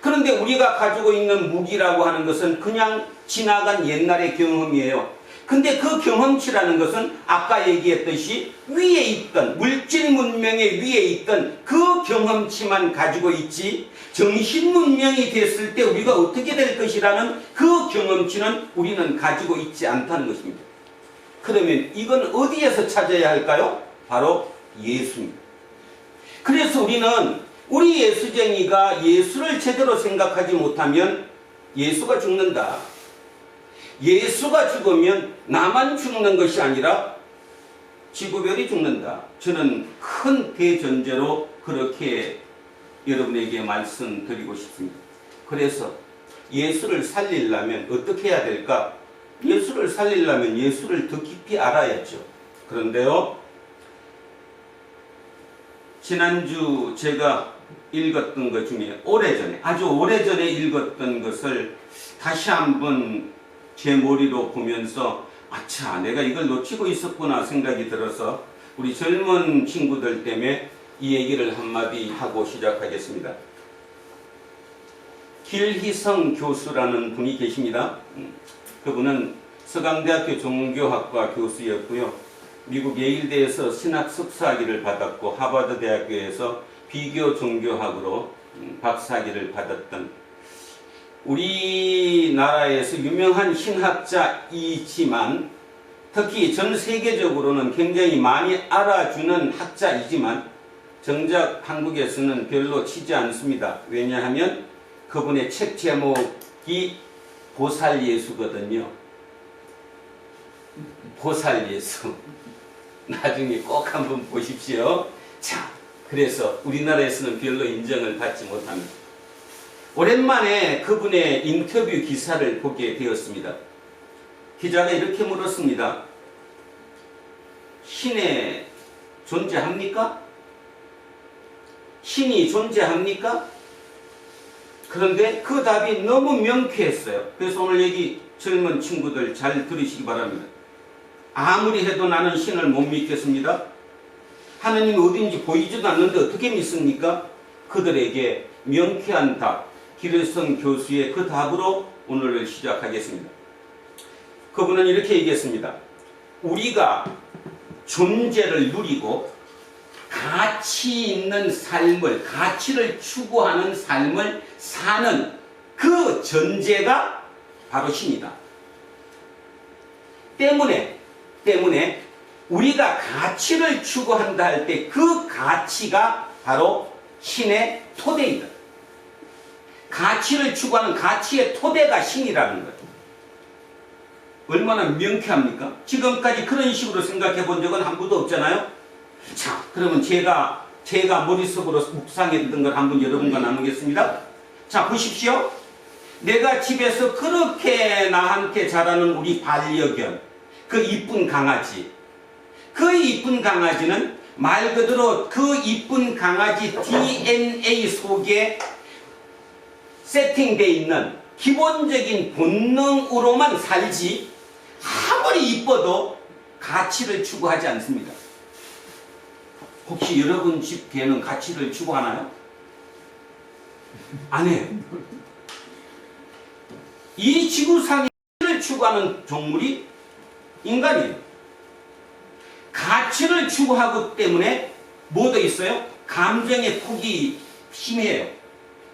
그런데 우리가 가지고 있는 무기라고 하는 것은 그냥 지나간 옛날의 경험이에요. 근데 그 경험치라는 것은 아까 얘기했듯이 위에 있던, 물질 문명의 위에 있던 그 경험치만 가지고 있지, 정신 문명이 됐을 때 우리가 어떻게 될 것이라는 그 경험치는 우리는 가지고 있지 않다는 것입니다. 그러면 이건 어디에서 찾아야 할까요? 바로 예수입니다. 그래서 우리는 우리 예수쟁이가 예수를 제대로 생각하지 못하면 예수가 죽는다. 예수가 죽으면 나만 죽는 것이 아니라 지구별이 죽는다. 저는 큰 대전제로 그렇게 여러분에게 말씀드리고 싶습니다. 그래서 예수를 살리려면 어떻게 해야 될까? 예수를 살리려면 예수를 더 깊이 알아야죠. 그런데요, 지난주 제가 읽었던 것 중에 아주 오래전에 읽었던 것을 다시 한번 제 머리로 보면서 아차, 내가 이걸 놓치고 있었구나 생각이 들어서 우리 젊은 친구들 때문에 이 얘기를 한마디 하고 시작하겠습니다. 길희성 교수라는 분이 계십니다. 그분은 서강대학교 종교학과 교수였고요. 미국 예일대에서 신학 석사학위를 받았고 하버드 대학교에서 비교 종교학으로 박사학위를 받았던 우리나라에서 유명한 신학자이지만 특히 전 세계적으로는 굉장히 많이 알아주는 학자이지만 정작 한국에서는 별로 치지 않습니다. 왜냐하면 그분의 책 제목이 보살예수거든요. 보살예수. 나중에 꼭 한번 보십시오. 자, 그래서 우리나라에서는 별로 인정을 받지 못합니다. 오랜만에 그분의 인터뷰 기사를 보게 되었습니다. 기자가 이렇게 물었습니다. 신에 존재합니까? 신이 존재합니까? 그런데 그 답이 너무 명쾌했어요. 그래서 오늘 여기 젊은 친구들 잘 들으시기 바랍니다. 아무리 해도 나는 신을 못 믿겠습니다. 하나님이 어딘지 보이지도 않는데 어떻게 믿습니까? 그들에게 명쾌한 답, 기르성 교수의 그 답으로 오늘을 시작하겠습니다. 그분은 이렇게 얘기했습니다. 우리가 존재를 누리고 가치 있는 삶을, 가치를 추구하는 삶을 사는 그 전제가 바로 신이다. 때문에 우리가 가치를 추구한다 할 때 그 가치가 바로 신의 토대이다. 가치를 추구하는 가치의 토대가 신이라는 거예요. 얼마나 명쾌합니까? 지금까지 그런 식으로 생각해 본 적은 한 번도 없잖아요. 자, 그러면 제가 머릿속으로 묵상했던 걸 한번 여러분과 나누겠습니다. 자, 보십시오. 내가 집에서 그렇게 나한테 자라는 우리 반려견, 그 이쁜 강아지, 그 이쁜 강아지는 말 그대로 그 이쁜 강아지 DNA 속에 세팅되어 있는 기본적인 본능으로만 살지 아무리 이뻐도 가치를 추구하지 않습니다. 혹시 여러분 집 개는 가치를 추구하나요? 안 해요. 이 지구상에 가치를 추구하는 동물이 인간이에요. 가치를 추구하기 때문에 뭐도 있어요? 감정의 폭이 심해요.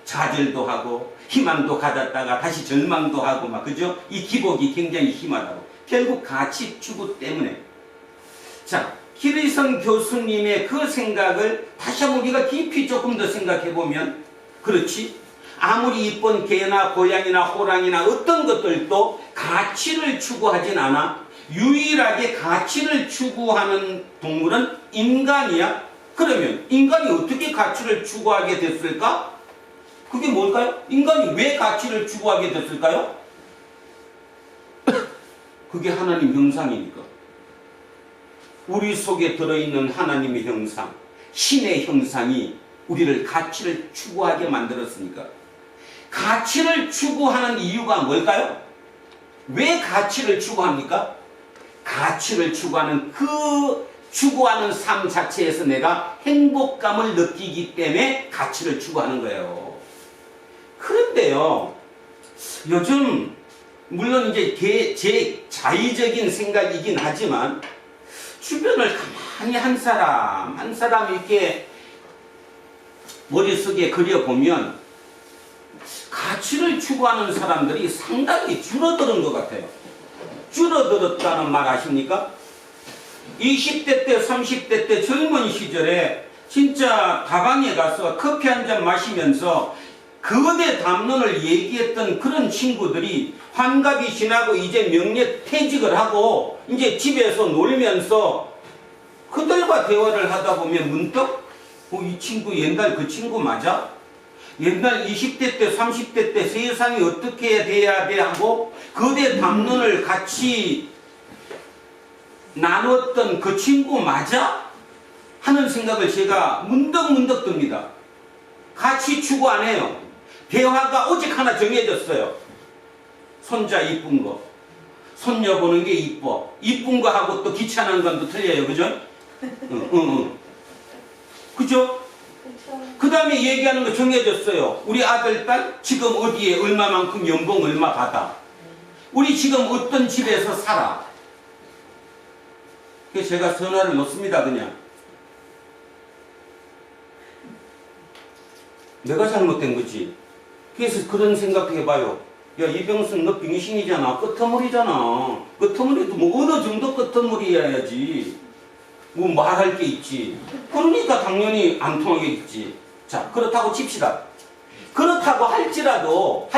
좌절도 하고 희망도 가졌다가 다시 절망도 하고 막 그죠? 이 기복이 굉장히 심하다고. 결국 가치 추구 때문에. 자, 기르성 교수님의 그 생각을 다시 한번 우리가 깊이 조금 더 생각해 보면, 그렇지? 아무리 이쁜 개나 고양이나 호랑이나 어떤 것들도 가치를 추구하진 않아. 유일하게 가치를 추구하는 동물은 인간이야. 그러면 인간이 어떻게 가치를 추구하게 됐을까? 그게 뭘까요? 인간이 왜 가치를 추구하게 됐을까요? 그게 하나님 형상이니까. 우리 속에 들어있는 하나님의 형상, 신의 형상이 우리를 가치를 추구하게 만들었으니까. 가치를 추구하는 이유가 뭘까요? 왜 가치를 추구합니까? 가치를 추구하는 그 추구하는 삶 자체에서 내가 행복감을 느끼기 때문에 가치를 추구하는 거예요. 그런데요, 요즘 물론 이제 제 자의적인 생각이긴 하지만 주변을 가만히 한 사람 이렇게 머릿속에 그려보면 가치를 추구하는 사람들이 상당히 줄어드는 것 같아요. 줄어들었다는 말 아십니까? 20대 때 30대 때 젊은 시절에 진짜 다방에 가서 커피 한 잔 마시면서 거대 담론을 얘기했던 그런 친구들이 환갑이 지나고 이제 명예 퇴직을 하고 이제 집에서 놀면서 그들과 대화를 하다 보면 문득 이 친구 옛날 그 친구 맞아? 옛날 20대 때 30대 때 세상이 어떻게 돼야 돼 하고 거대 담론을 같이 나눴던 그 친구 맞아? 하는 생각을 제가 문득 듭니다. 같이 추구 안 해요. 대화가 오직 하나 정해졌어요. 손자 이쁜 거, 손녀 보는 게 이뻐. 이쁜 거 하고 또 귀찮은 건 또 틀려요. 그죠? 그죠? 그 다음에 얘기하는 거 정해졌어요. 우리 아들, 딸 지금 어디에 얼마만큼 연봉 얼마 받아. 우리 지금 어떤 집에서 살아. 그래서 제가 전화를 놓습니다. 그냥 내가 잘못된 거지. 그래서 그런 생각해봐요. 야, 이병순 너 병신이잖아. 끄트머리잖아. 끄트머리도 뭐 어느 정도 끄트머리여야지 뭐 말할 게 있지. 그러니까 당연히 안 통하겠지. 자, 그렇다고 칩시다. 그렇다고 할지라도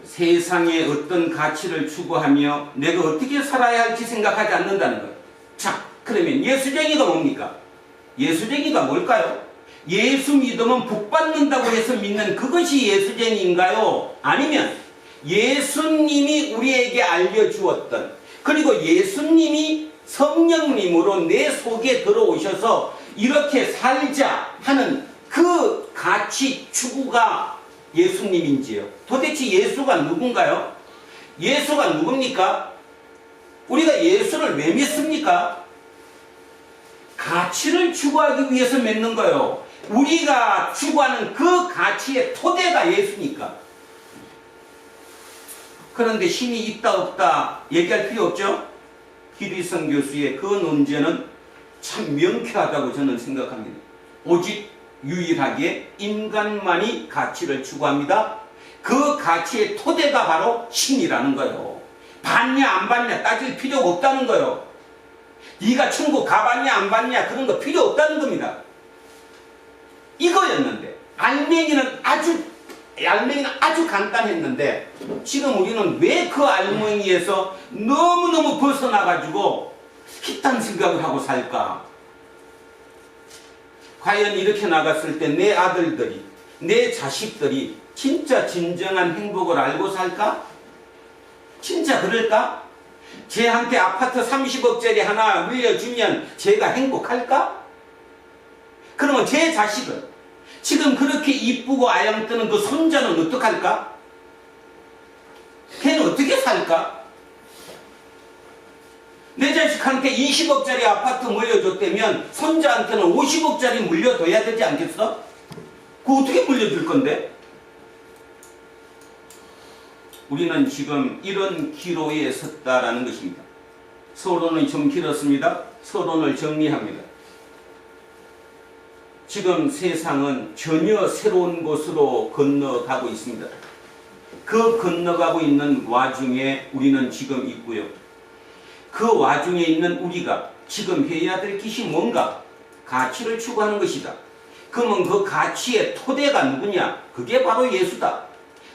세상에 어떤 가치를 추구하며 내가 어떻게 살아야 할지 생각하지 않는다는 거예요. 자, 그러면 예수쟁이가 뭡니까? 예수쟁이가 뭘까요? 예수 믿으면 복 받는다고 해서 믿는 그것이 예수쟁이인가요? 아니면 예수님이 우리에게 알려주었던, 그리고 예수님이 성령님으로 내 속에 들어오셔서 이렇게 살자 하는 그 가치 추구가 예수님인지요? 도대체 예수가 누군가요? 예수가 누굽니까? 우리가 예수를 왜 믿습니까? 가치를 추구하기 위해서 믿는 거예요. 우리가 추구하는 그 가치의 토대가 예수니까. 그런데 신이 있다 없다 얘기할 필요 없죠? 기리성 교수의 그 논제는 참 명쾌하다고 저는 생각합니다. 오직 유일하게 인간만이 가치를 추구합니다. 그 가치의 토대가 바로 신이라는 거예요. 받냐 안 받냐 따질 필요가 없다는 거예요. 네가 천국 가봤냐 안 봤냐 그런 거 필요 없다는 겁니다. 이거였는데 알맹이는 아주 간단했는데 지금 우리는 왜 그 알맹이에서 너무너무 벗어나가지고 희딴 생각을 하고 살까? 과연 이렇게 나갔을 때 내 아들들이, 내 자식들이 진짜 진정한 행복을 알고 살까? 진짜 그럴까? 쟤한테 아파트 30억짜리 하나 물려주면 쟤가 행복할까? 그러면 제 자식은 지금 그렇게 이쁘고 아양뜨는 그 손자는 어떡할까? 걔는 어떻게 살까? 내 자식한테 20억짜리 아파트 물려줬다면 손자한테는 50억짜리 물려둬야 되지 않겠어? 그거 어떻게 물려줄 건데? 우리는 지금 이런 기로에 섰다라는 것입니다. 서론이 좀 길었습니다. 서론을 정리합니다. 지금 세상은 전혀 새로운 곳으로 건너가고 있습니다. 그 건너가고 있는 와중에 우리는 지금 있고요. 그 와중에 있는 우리가 지금 해야 될 것이 뭔가? 가치를 추구하는 것이다. 그러면 그 가치의 토대가 누구냐? 그게 바로 예수다.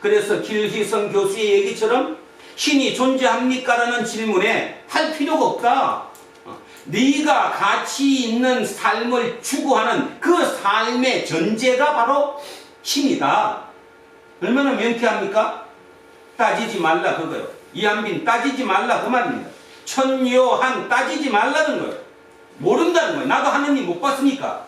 그래서 길희성 교수의 얘기처럼 신이 존재합니까? 라는 질문에 할 필요가 없다. 네가 가치 있는 삶을 추구하는 그 삶의 전제가 바로 신이다. 얼마나 명쾌합니까? 따지지 말라 그거요. 이한빈 따지지 말라 그 말입니다. 천요한 따지지 말라는 거예요. 모른다는 거예요. 나도 하느님 못 봤으니까.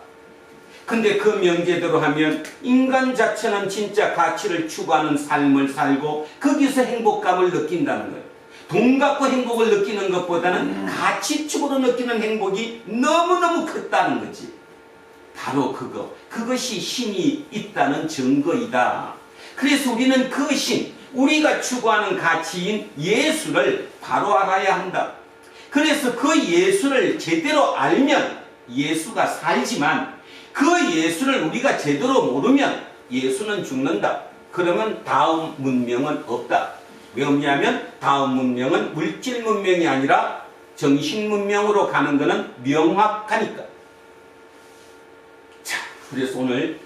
근데 그 명제대로 하면 인간 자체는 진짜 가치를 추구하는 삶을 살고 거기서 행복감을 느낀다는 거예요. 돈 갖고 행복을 느끼는 것보다는 가치 추구로 느끼는 행복이 너무너무 크다는 거지. 바로 그것이 신이 있다는 증거이다. 그래서 우리는 그 신, 우리가 추구하는 가치인 예수를 바로 알아야 한다. 그래서 그 예수를 제대로 알면 예수가 살지만 그 예수를 우리가 제대로 모르면 예수는 죽는다. 그러면 다음 문명은 없다. 왜 없냐면 다음 문명은 물질 문명이 아니라 정신 문명으로 가는 것은 명확하니까. 자, 그래서 오늘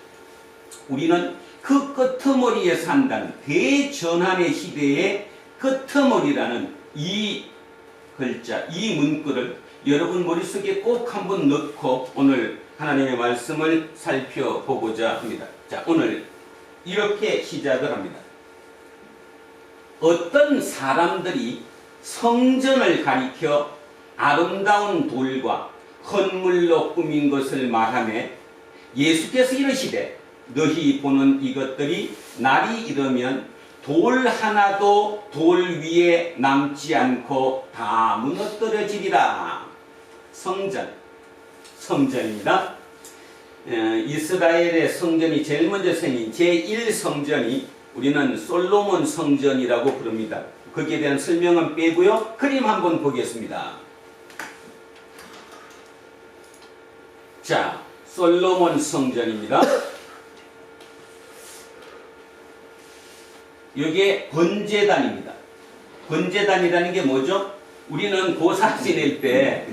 우리는 그 끄트머리에 산다는 대전환의 시대의 끄트머리라는 이 글자, 이 문구를 여러분 머릿속에 꼭 한번 넣고 오늘 하나님의 말씀을 살펴보고자 합니다. 자, 오늘 이렇게 시작을 합니다. 어떤 사람들이 성전을 가리켜 아름다운 돌과 헌물로 꾸민 것을 말하며 예수께서 이르시되 너희 보는 이것들이 날이 이르면 돌 하나도 돌 위에 남지 않고 다 무너뜨려지리라. 성전입니다. 이스라엘의 성전이 제일 먼저 생긴 제1성전이 우리는 솔로몬 성전이라고 부릅니다. 거기에 대한 설명은 빼고요. 그림 한번 보겠습니다. 자, 솔로몬 성전입니다. 이게 번제단입니다. 번제단이라는 게 뭐죠? 우리는 고사 지낼 때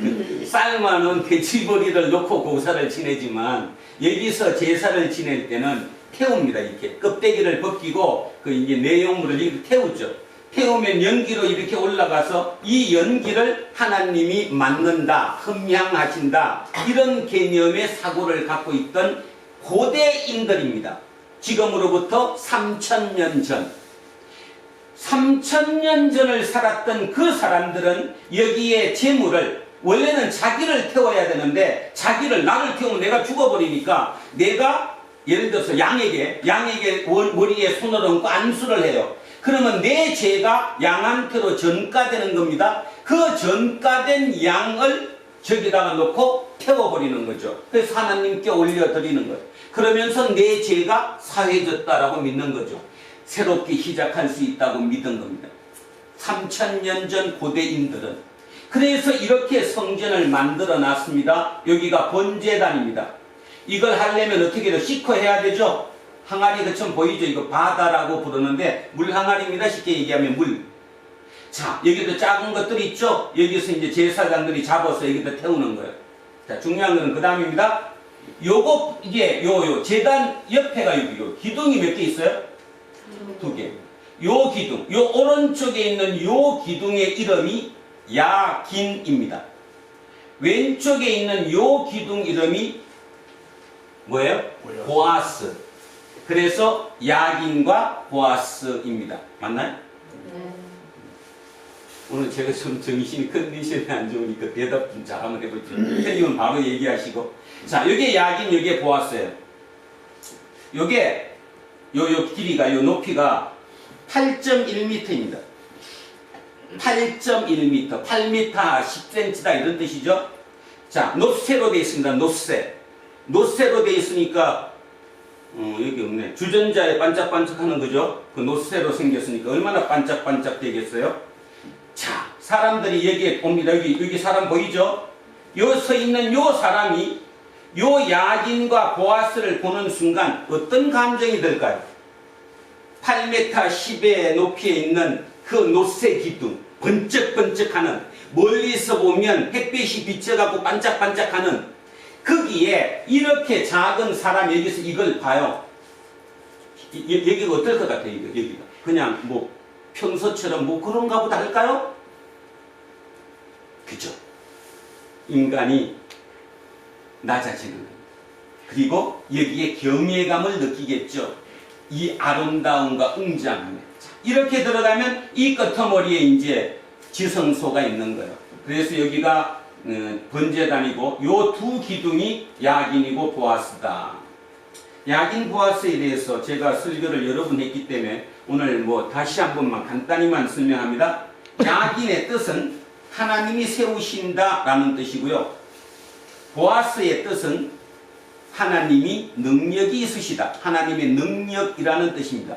삶아놓은 돼지머리를 넣고 고사를 지내지만 여기서 제사를 지낼 때는 태웁니다. 이렇게 껍데기를 벗기고 그 이제 내용물을 이렇게 태우죠. 태우면 연기로 이렇게 올라가서 이 연기를 하나님이 맡는다, 흠향하신다, 이런 개념의 사고를 갖고 있던 고대인들입니다. 지금으로부터 3000년 전, 3000년 전을 살았던 그 사람들은 여기에 재물을, 원래는 자기를 태워야 되는데 나를 태우면 내가 죽어버리니까 내가 예를 들어서 양에게 머리에 손을 얹고 안수를 해요. 그러면 내 죄가 양한테로 전가되는 겁니다. 그 전가된 양을 저기다가 놓고 태워버리는 거죠. 그래서 하나님께 올려드리는 거예요. 그러면서 내 죄가 사해졌다라고 믿는 거죠. 새롭게 시작할 수 있다고 믿은 겁니다. 3000년 전 고대인들은. 그래서 이렇게 성전을 만들어 놨습니다. 여기가 번제단입니다. 이걸 하려면 어떻게 해요? 시커해야 되죠? 항아리 그처럼 보이죠? 이거 바다라고 부르는데 물 항아리입니다. 쉽게 얘기하면 물. 자, 여기도 작은 것들이 있죠? 여기서 이제 제사장들이 잡아서 여기다 태우는 거예요. 자, 중요한 거는 그 다음입니다. 요거, 이게, 요 제단 옆에가 요 기둥이 몇 개 있어요? 2개. 요 기둥, 요 오른쪽에 있는 요 기둥의 이름이 야긴입니다. 왼쪽에 있는 요 기둥 이름이 뭐예요? 보아스. 그래서 야긴과 보아스입니다. 맞나요? 네. 오늘 제가 좀 정신이 컨디션이 안 좋으니까 대답 좀 잘 한번 해보죠. 틀리면 바로 얘기하시고. 자, 여기에 야긴, 여기에 보아스예요. 요게 요 길이가, 요 높이가 8.1m입니다. 8.1m, 8m 10cm다 이런 뜻이죠. 자, 노쇠로 되어 있습니다. 노쇠로 되어 있으니까 여기 없네. 주전자에 반짝반짝하는 거죠. 그 노쇠로 생겼으니까 얼마나 반짝반짝 되겠어요? 자, 사람들이 여기에 옵니다. 여기 사람 보이죠? 요 서 있는 요 사람이 요 야긴과 보아스를 보는 순간 어떤 감정이 들까요? 8m 10의 높이에 있는 그 노쇠 기둥, 번쩍번쩍하는, 멀리서 보면 햇빛이 비쳐갖고 반짝반짝하는, 거기에 이렇게 작은 사람 여기서 이걸 봐요. 여기가 어떨 것 같아요? 여기가 그냥 뭐 평소처럼 뭐 그런가 보다 할까요? 그죠? 인간이 낮아지는 겁니다. 그리고 여기에 경외감을 느끼겠죠. 이 아름다움과 웅장함에. 이렇게 들어가면 이 끄트머리에 이제 지성소가 있는 거예요. 그래서 여기가 번제단이고 요 두 기둥이 야긴이고 보아스다. 야긴 보아스에 대해서 제가 설교를 여러 번 했기 때문에 오늘 뭐 다시 한 번만 간단히만 설명합니다. 야긴의 뜻은 하나님이 세우신다 라는 뜻이고요. 보아스의 뜻은 하나님이 능력이 있으시다. 하나님의 능력이라는 뜻입니다.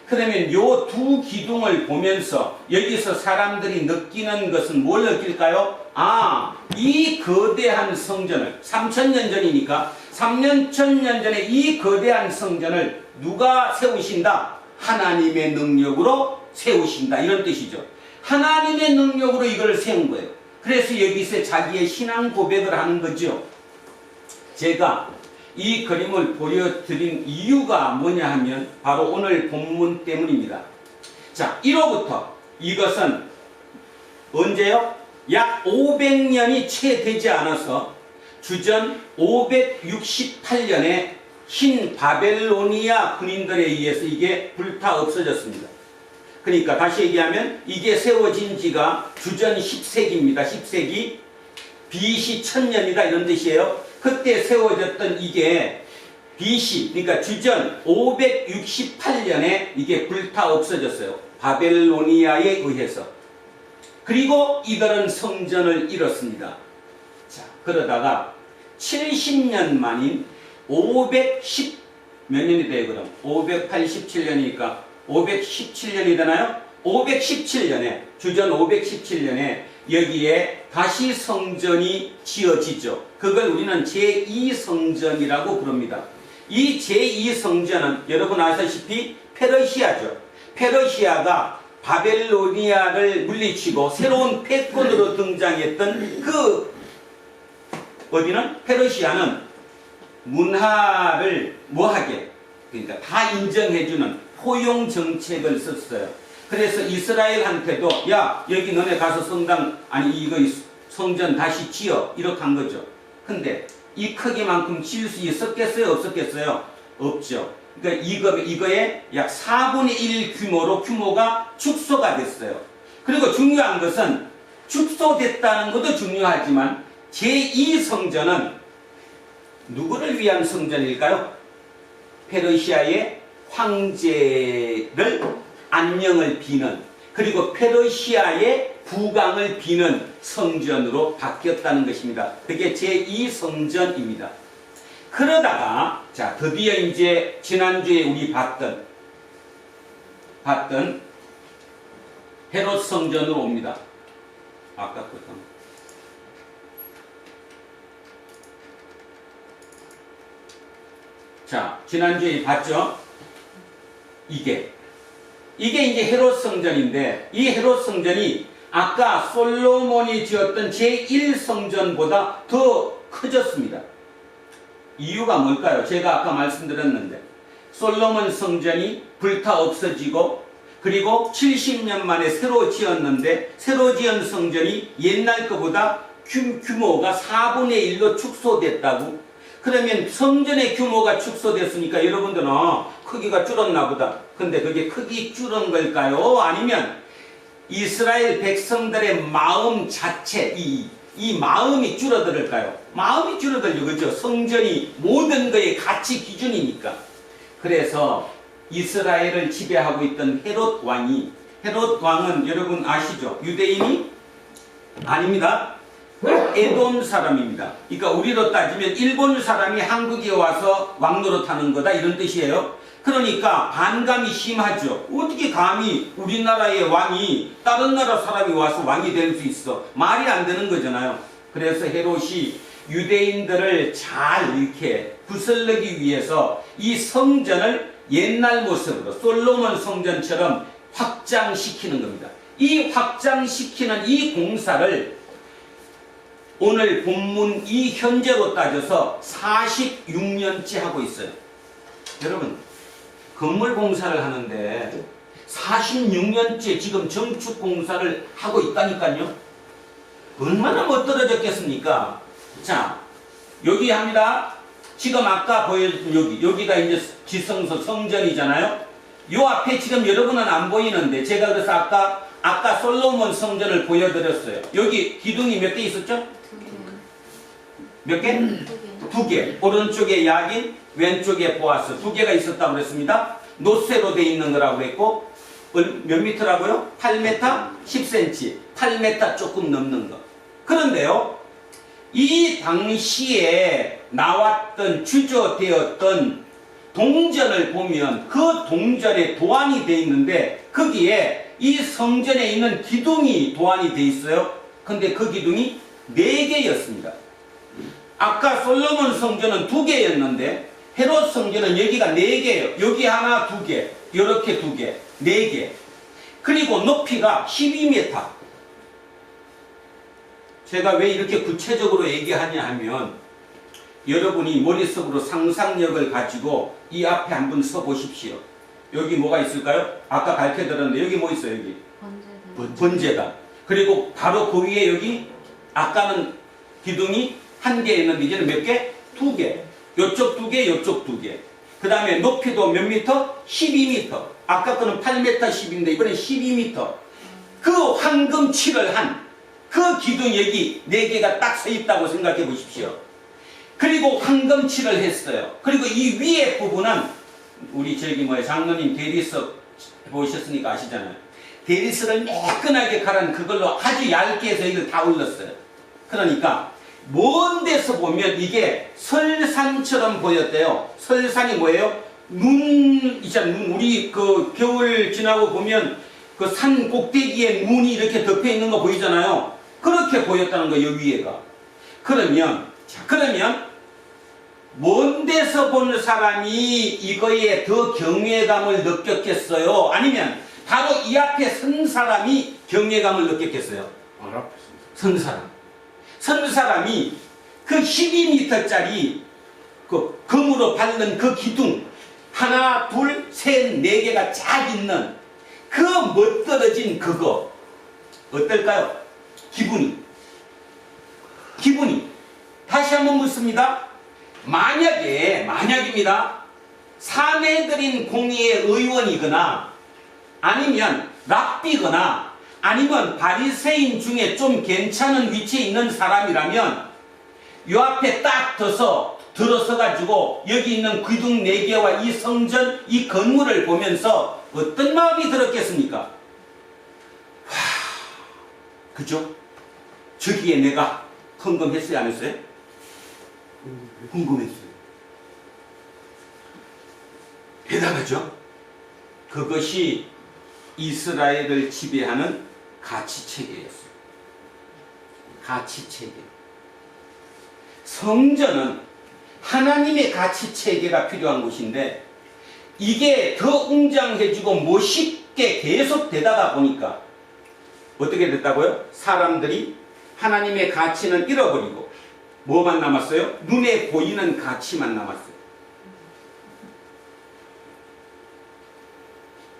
그러면 요 두 기둥을 보면서 여기서 사람들이 느끼는 것은 뭘 느낄까요? 아, 이 거대한 성전을 3000년 전이니까 3000년 전에 이 거대한 성전을 누가 세우신다? 하나님의 능력으로 세우신다. 이런 뜻이죠. 하나님의 능력으로 이걸 세운 거예요. 그래서 여기서 자기의 신앙 고백을 하는 거죠. 제가 이 그림을 보여드린 이유가 뭐냐 하면 바로 오늘 본문 때문입니다. 자, 1호부터 이것은 언제요? 약 500년이 채 되지 않아서 주전 568년에 흰 바벨로니아 군인들에 의해서 이게 불타 없어졌습니다. 그러니까 다시 얘기하면 이게 세워진 지가 주전 10세기입니다. 10세기 BC 1000년이다 이런 뜻이에요. 그때 세워졌던 이게 BC, 그러니까 주전 568년에 이게 불타 없어졌어요. 바벨로니아에 의해서. 그리고 이들은 성전을 잃었습니다. 자, 그러다가 70년 만인 510 몇 년이 돼요, 그럼? 587년이니까 517년이 되나요? 517년에, 주전 517년에 여기에 다시 성전이 지어지죠. 그걸 우리는 제2성전이라고 부릅니다. 이 제2성전은 여러분 아시다시피 페르시아죠. 페르시아가 바벨로니아를 물리치고 새로운 패권으로 등장했던 그 어디는 페르시아는 문화를 뭐하게 그러니까 다 인정해주는 포용 정책을 썼어요. 그래서 이스라엘한테도 야 여기 너네 가서 성당 아니 이거 성전 다시 지어 이렇게 한 거죠. 근데 이 크기만큼 지을 수 있었겠어요? 없었겠어요? 없죠. 그러니까 이거의 약 4분의 1 규모로 규모가 축소가 됐어요. 그리고 중요한 것은 축소됐다는 것도 중요하지만 제2성전은 누구를 위한 성전일까요? 페르시아의 황제를 안녕을 비는 그리고 페르시아의 부강을 비는 성전으로 바뀌었다는 것입니다. 그게 제2성전입니다. 그러다가 자 드디어 이제 지난주에 우리 봤던 헤롯 성전으로 옵니다. 아까부터 자 지난주에 봤죠? 이게 이제 헤롯 성전인데 이 헤롯 성전이 아까 솔로몬이 지었던 제1성전보다 더 커졌습니다. 이유가 뭘까요? 제가 아까 말씀드렸는데 솔로몬 성전이 불타 없어지고 그리고 70년 만에 새로 지었는데 새로 지은 성전이 옛날 것보다 규모가 4분의 1로 축소됐다고? 그러면 성전의 규모가 축소됐으니까 여러분들은 크기가 줄었나 보다. 근데 그게 크기 줄은 걸까요? 아니면 이스라엘 백성들의 마음 자체 이 마음이 줄어들을까요? 마음이 줄어들죠. 그죠? 성전이 모든 것의 가치 기준이니까. 그래서 이스라엘을 지배하고 있던 헤롯 왕은 여러분 아시죠? 유대인이 아닙니다. 에돔 사람입니다. 그러니까 우리로 따지면 일본 사람이 한국에 와서 왕노릇하는 거다 이런 뜻이에요. 그러니까 반감이 심하죠. 어떻게 감히 우리나라의 왕이 다른 나라 사람이 와서 왕이 될 수 있어. 말이 안 되는 거잖아요. 그래서 헤롯이 유대인들을 잘 이렇게 구슬르기 위해서 이 성전을 옛날 모습으로 솔로몬 성전처럼 확장시키는 겁니다. 이 확장시키는 이 공사를 오늘 본문 이 현재로 따져서 46년째 하고 있어요. 여러분 건물 공사를 하는데 46년째 지금 정축 공사를 하고 있다니까요. 얼마나 멋들어졌겠습니까? 자 여기 합니다. 지금 아까 보여준 여기가 이제 지성소 성전이잖아요. 요 앞에 지금 여러분은 안 보이는데 제가 그래서 아까 솔로몬 성전을 보여드렸어요. 여기 기둥이 몇 개 있었죠? 몇 개? 2개. 오른쪽에 야긴, 왼쪽에 보아스. 2개가 있었다고 그랬습니다. 노쇠로 돼 있는 거라고 그랬고 몇 미터라고요? 8m 10cm. 8m 조금 넘는 거. 그런데요. 이 당시에 나왔던 주저되었던 동전을 보면 그 동전에 도안이 되어 있는데 거기에 이 성전에 있는 기둥이 도안이 되어 있어요. 근데 그 기둥이 4개였습니다. 아까 솔로몬 성전은 2개였는데 헤롯 성전은 여기가 4개예요. 여기 하나 2개, 이렇게 2개, 4개. 그리고 높이가 12m. 제가 왜 이렇게 구체적으로 얘기하냐 하면 여러분이 머릿속으로 상상력을 가지고 이 앞에 한번 서 보십시오. 여기 뭐가 있을까요? 아까 밝혀드렸는데 여기 뭐 있어요? 여기 번제단. 그리고 바로 그 위에 여기 아까는 기둥이 1개 있는데 이제는 몇 개? 2개. 요쪽 2개, 요쪽 2개. 그 다음에 높이도 몇 미터? 12m. 아까 거는 8m 10인데 이번엔 12m. 그 황금칠을 한 그 기둥 여기 4개가 딱 서 있다고 생각해 보십시오. 그리고 황금칠을 했어요. 그리고 이 위에 부분은 우리 장로님 대리석 보셨으니까 아시잖아요. 대리석을 매끈하게 갈은 그걸로 아주 얇게 해서 이걸 다 올렸어요. 그러니까 먼 데서 보면 이게 설산처럼 보였대요. 설산이 뭐예요? 눈 있잖아요. 우리 그 겨울 지나고 보면 그 산 꼭대기에 눈이 이렇게 덮여 있는 거 보이잖아요. 그렇게 보였다는 거예요. 위에가. 그러면 먼 데서 본 사람이 이거에 더 경외감을 느꼈겠어요? 아니면 바로 이 앞에 선 사람이 경외감을 느꼈겠어요. 선 사람. 선 사람이 그 12m짜리 그 금으로 바른 그 기둥 하나, 둘, 셋, 네 개가 쫙 있는 그 멋들어진 그거 어떨까요? 기분이 다시 한번 묻습니다. 만약입니다. 사내들인 공의의 의원이거나 아니면 랍비거나 아니면 바리새인 중에 좀 괜찮은 위치에 있는 사람이라면 요 앞에 딱 들어서 가지고 여기 있는 기둥 4개와 이 성전, 이 건물을 보면서 어떤 마음이 들었겠습니까? 그죠? 저기에 내가 헌금했어요, 안 했어요? 궁금했어요. 대단하죠? 그것이 이스라엘을 지배하는 가치체계였어요. 가치체계. 성전은 하나님의 가치체계가 필요한 곳인데 이게 더 웅장해지고 멋있게 계속 되다가 보니까 어떻게 됐다고요? 사람들이 하나님의 가치는 잃어버리고 뭐만 남았어요? 눈에 보이는 가치만 남았어요.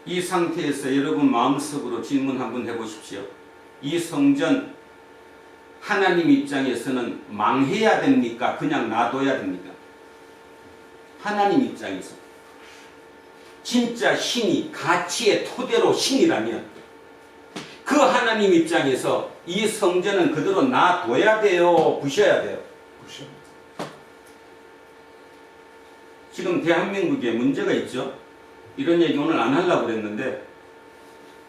이 상태에서 여러분 마음속으로 질문 한번 해보십시오. 이 성전 하나님 입장에서는 망해야 됩니까? 그냥 놔둬야 됩니까? 하나님 입장에서 진짜 신이 가치의 토대로 신이라면 그 하나님 입장에서 이 성전은 그대로 놔둬야 돼요? 부셔야 돼요? 지금 대한민국에 문제가 있죠. 이런 얘기 오늘 안 하려고 그랬는데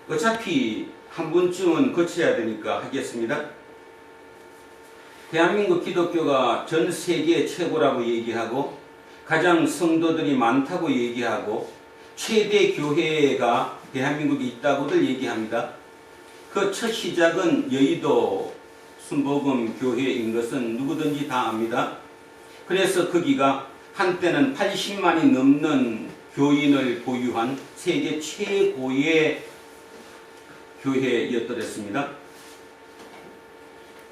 어차피 한 번쯤은 거쳐야 되니까 하겠습니다. 대한민국 기독교가 전 세계 최고라고 얘기하고 가장 성도들이 많다고 얘기하고 최대 교회가 대한민국에 있다고들 얘기합니다. 그 첫 시작은 여의도 순복음 교회인 것은 누구든지 다 압니다. 그래서 거기가 한때는 80만이 넘는 교인을 보유한 세계 최고의 교회였더랬습니다.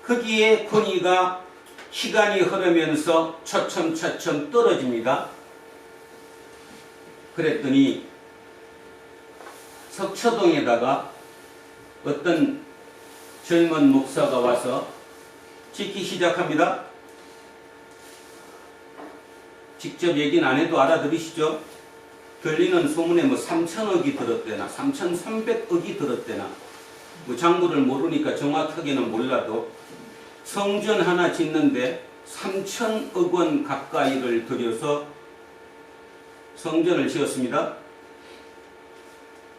거기에 권위가 시간이 흐르면서 차츰 떨어집니다. 그랬더니 석처동에다가 어떤 젊은 목사가 와서 짓기 시작합니다. 직접 얘기는 안 해도 알아들으시죠? 들리는 소문에 뭐 3천억이 들었대나 3,300억이 들었대나 뭐 장부를 모르니까 정확하게는 몰라도 성전 하나 짓는데 3천억 원 가까이를 들여서 성전을 지었습니다.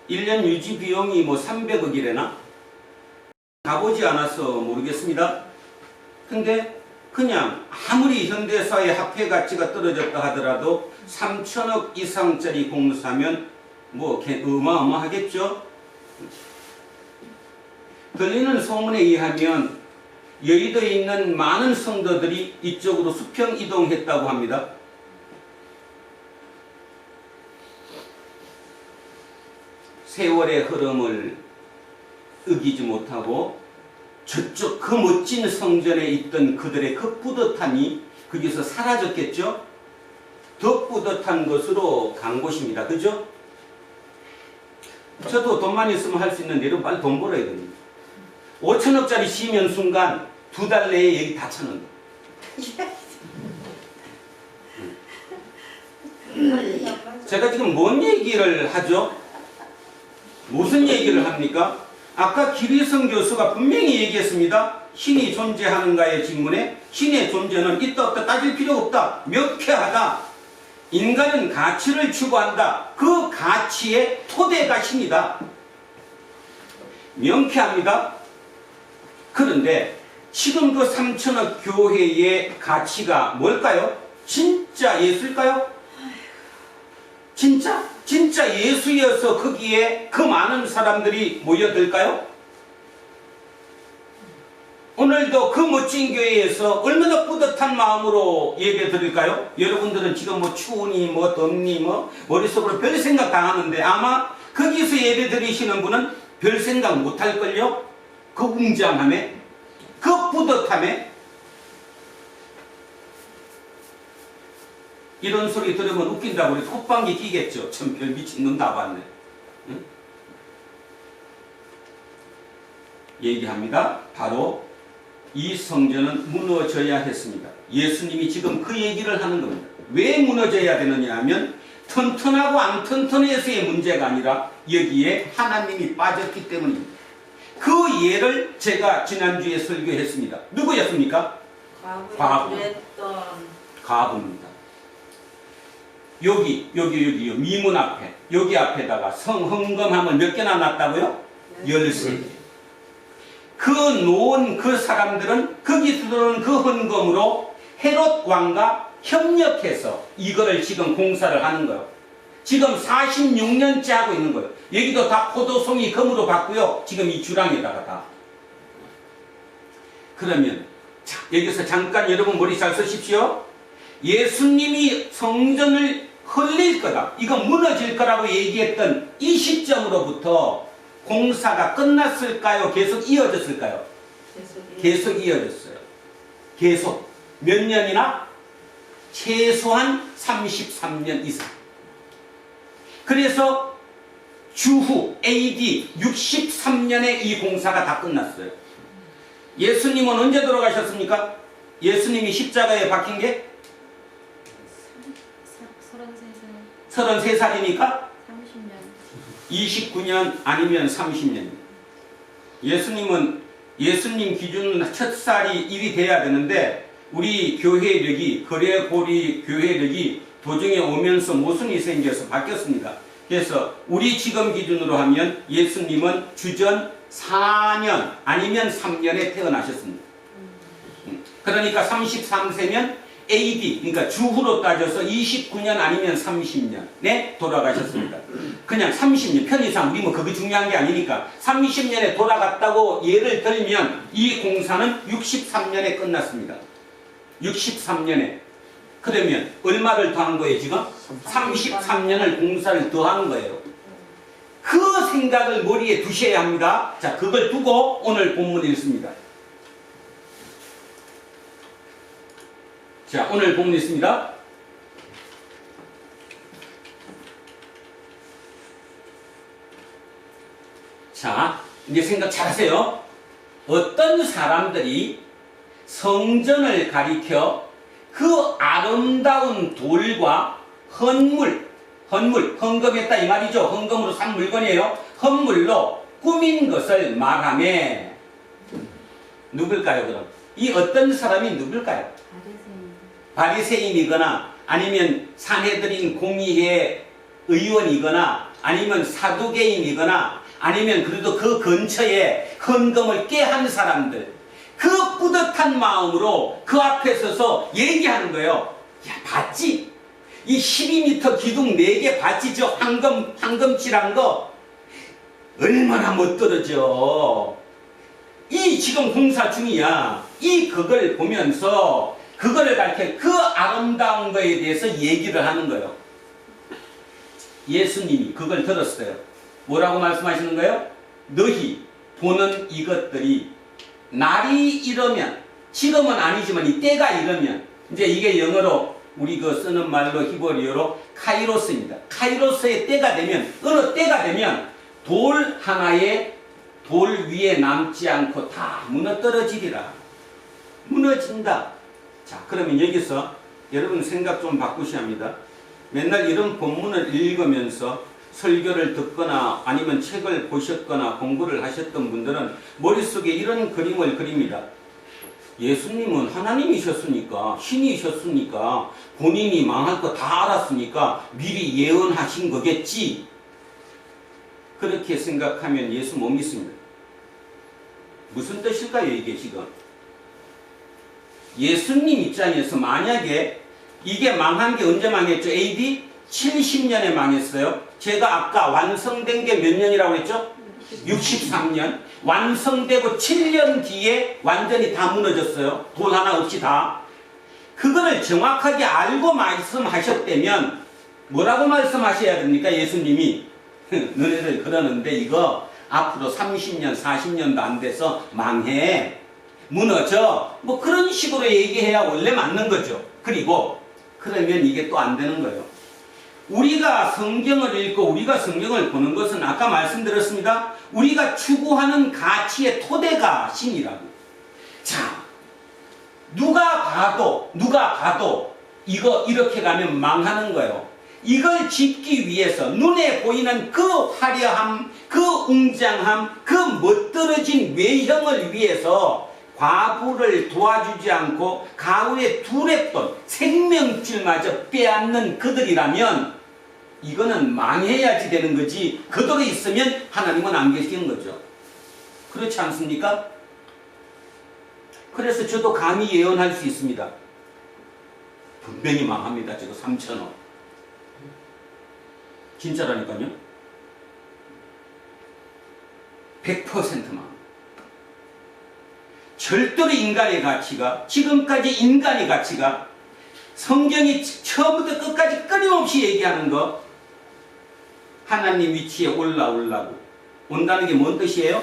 1년 유지 비용이 뭐 300억이래나? 가보지 않아서 모르겠습니다. 근데 그냥 아무리 현대사의 화폐 가치가 떨어졌다 하더라도 3천억 이상짜리 공사면 뭐 어마어마하겠죠? 들리는 소문에 의하면 여의도에 있는 많은 성도들이 이쪽으로 수평 이동했다고 합니다. 세월의 흐름을 어기지 못하고 저쪽 그 멋진 성전에 있던 그들의 그 뿌듯함이 거기서 사라졌겠죠? 더 뿌듯한 것으로 간 곳입니다. 그죠? 저도 돈만 있으면 할 수 있는데 여러분 빨리 돈 벌어야 됩니다. 5천억짜리 시면 순간 2달 내에 여기 다 차는 거. 제가 지금 뭔 얘기를 하죠? 무슨 얘기를 합니까? 아까 기리성 교수가 분명히 얘기했습니다. 신이 존재하는가의 질문에 신의 존재는 있다 없다 따질 필요 없다. 명쾌하다. 인간은 가치를 추구한다. 그 가치의 토대가 신이다. 명쾌합니다. 그런데 지금 그 3천억 교회의 가치가 뭘까요? 진짜 예수일까요? 진짜 예수여서 거기에 그 많은 사람들이 모여들까요? 오늘도 그 멋진 교회에서 얼마나 뿌듯한 마음으로 예배 드릴까요? 여러분들은 지금 뭐 추우니 뭐 덥니 뭐 머릿속으로 별 생각 다 하는데 아마 거기서 예배 드리시는 분은 별 생각 못 할걸요? 그 웅장함에, 그 뿌듯함에. 이런 소리 들으면 웃긴다고 그래서 콧방귀 끼겠죠. 참 별 미친놈 다 봤네. 응? 얘기합니다. 바로 이 성전은 무너져야 했습니다. 예수님이 지금 그 얘기를 하는 겁니다. 왜 무너져야 되느냐 하면 튼튼하고 안 튼튼해서의 문제가 아니라 여기에 하나님이 빠졌기 때문입니다. 그 예를 제가 지난주에 설교했습니다. 누구였습니까? 과부. 과부입니다. 여기요. 미문 앞에. 여기 앞에다가 성흥금함을 몇 개나 놨다고요? 13개. 그 놓은 그 사람들은 거기서 들어오는 그 헌금으로 헤롯 왕과 협력해서 이거를 지금 공사를 하는 거예요. 지금 46년째 하고 있는 거예요. 여기도 다 포도송이 금으로 받고요. 지금 이 주랑에다가 다. 그러면 자, 여기서 잠깐 여러분 머리 잘 쓰십시오. 예수님이 성전을 흘릴 거다, 이거 무너질 거라고 얘기했던 이 시점으로부터 공사가 끝났을까요? 계속 이어졌을까요? 계속 이어졌어요. 계속 몇 년이나? 최소한 33년 이상. 그래서 주후 AD 63년에 이 공사가 다 끝났어요. 예수님은 언제 돌아가셨습니까? 예수님이 십자가에 박힌 게 33살이니까 29년 아니면 30년. 예수님은 예수님 기준 첫 살이 1이 돼야 되는데 우리 교회력이 그레고리 교회력이 도중에 오면서 모순이 생겨서 바뀌었습니다. 그래서 우리 지금 기준으로 하면 예수님은 주전 4년 아니면 3년에 태어나셨습니다. 그러니까 33세면 AD, 그러니까 주후로 따져서 29년 아니면 30년에 돌아가셨습니다. 그냥 30년, 편의상 우리 뭐 그게 중요한 게 아니니까 30년에 돌아갔다고 예를 들면 이 공사는 63년에 끝났습니다. 63년에. 그러면 얼마를 더한 거예요 지금? 33년을 공사를 더한 거예요. 그 생각을 머리에 두셔야 합니다. 자, 그걸 두고 오늘 본문을 읽습니다. 자, 오늘 본문 있습니다. 자, 이제 생각 잘 하세요. 어떤 사람들이 성전을 가리켜 그 아름다운 돌과 헌금했다 이 말이죠. 헌금으로 산 물건이에요. 헌물로 꾸민 것을 말하며 누굴까요 그럼? 이 어떤 사람이 누굴까요? 바리새인이거나 아니면 산헤드린 공의회 의원이거나 아니면 사두개인이거나 아니면 그래도 그 근처에 헌금을 꾀한 사람들, 그 뿌듯한 마음으로 그 앞에 서서 얘기하는 거예요. 야, 봤지? 이 12m 기둥 4개 봤지? 저 황금칠한 거 얼마나 못 떨어져. 이 지금 공사 중이야. 이 그걸 보면서 그거를 가르쳐 그 아름다운 거에 대해서 얘기를 하는 거예요. 예수님이 그걸 들었어요. 뭐라고 말씀하시는 거예요? 너희 보는 이것들이 날이 이르면, 지금은 아니지만 이 때가 이르면, 이제 이게 영어로 우리 그 쓰는 말로 히브리어로 카이로스입니다. 카이로스의 때가 되면, 어느 때가 되면 돌 하나에 돌 위에 남지 않고 다 무너뜨러지리라. 무너진다. 자, 그러면 여기서 여러분 생각 좀 바꾸셔야 합니다. 맨날 이런 본문을 읽으면서 설교를 듣거나 아니면 책을 보셨거나 공부를 하셨던 분들은 머릿속에 이런 그림을 그립니다. 예수님은 하나님이셨으니까, 신이셨으니까, 본인이 망할 거 다 알았으니까 미리 예언하신 거겠지. 그렇게 생각하면 예수 못 믿습니다. 무슨 뜻일까요 이게 지금? 예수님 입장에서 만약에 이게 망한 게 언제 망했죠? AD 70년에 망했어요. 제가 아까 완성된 게 몇 년이라고 했죠? 63년. 완성되고 7년 뒤에 완전히 다 무너졌어요. 돈 하나 없이 다. 그거를 정확하게 알고 말씀하셨다면 뭐라고 말씀하셔야 됩니까? 예수님이 너네들 그러는데 이거 앞으로 30년, 40년도 안 돼서 망해. 무너져. 뭐 그런 식으로 얘기해야 원래 맞는 거죠. 그리고 그러면 이게 또 안 되는 거예요. 우리가 성경을 읽고 우리가 성경을 보는 것은 아까 말씀드렸습니다. 우리가 추구하는 가치의 토대가 신이라고. 자, 누가 봐도 이거 이렇게 가면 망하는 거예요. 이걸 짓기 위해서 눈에 보이는 그 화려함, 그 웅장함, 그 멋들어진 외형을 위해서 과부를 도와주지 않고 가후에 두렵던 생명줄마저 빼앗는 그들이라면 이거는 망해야지 되는 거지. 그대로 있으면 하나님은 안 계시는 거죠. 그렇지 않습니까? 그래서 저도 감히 예언할 수 있습니다. 분명히 망합니다. 저거 3,000원. 진짜라니까요. 100% 망. 절대로 인간의 가치가, 지금까지 인간의 가치가 성경이 처음부터 끝까지 끊임없이 얘기하는 거, 하나님 위치에 올라오려고 온다는 게 뭔 뜻이에요?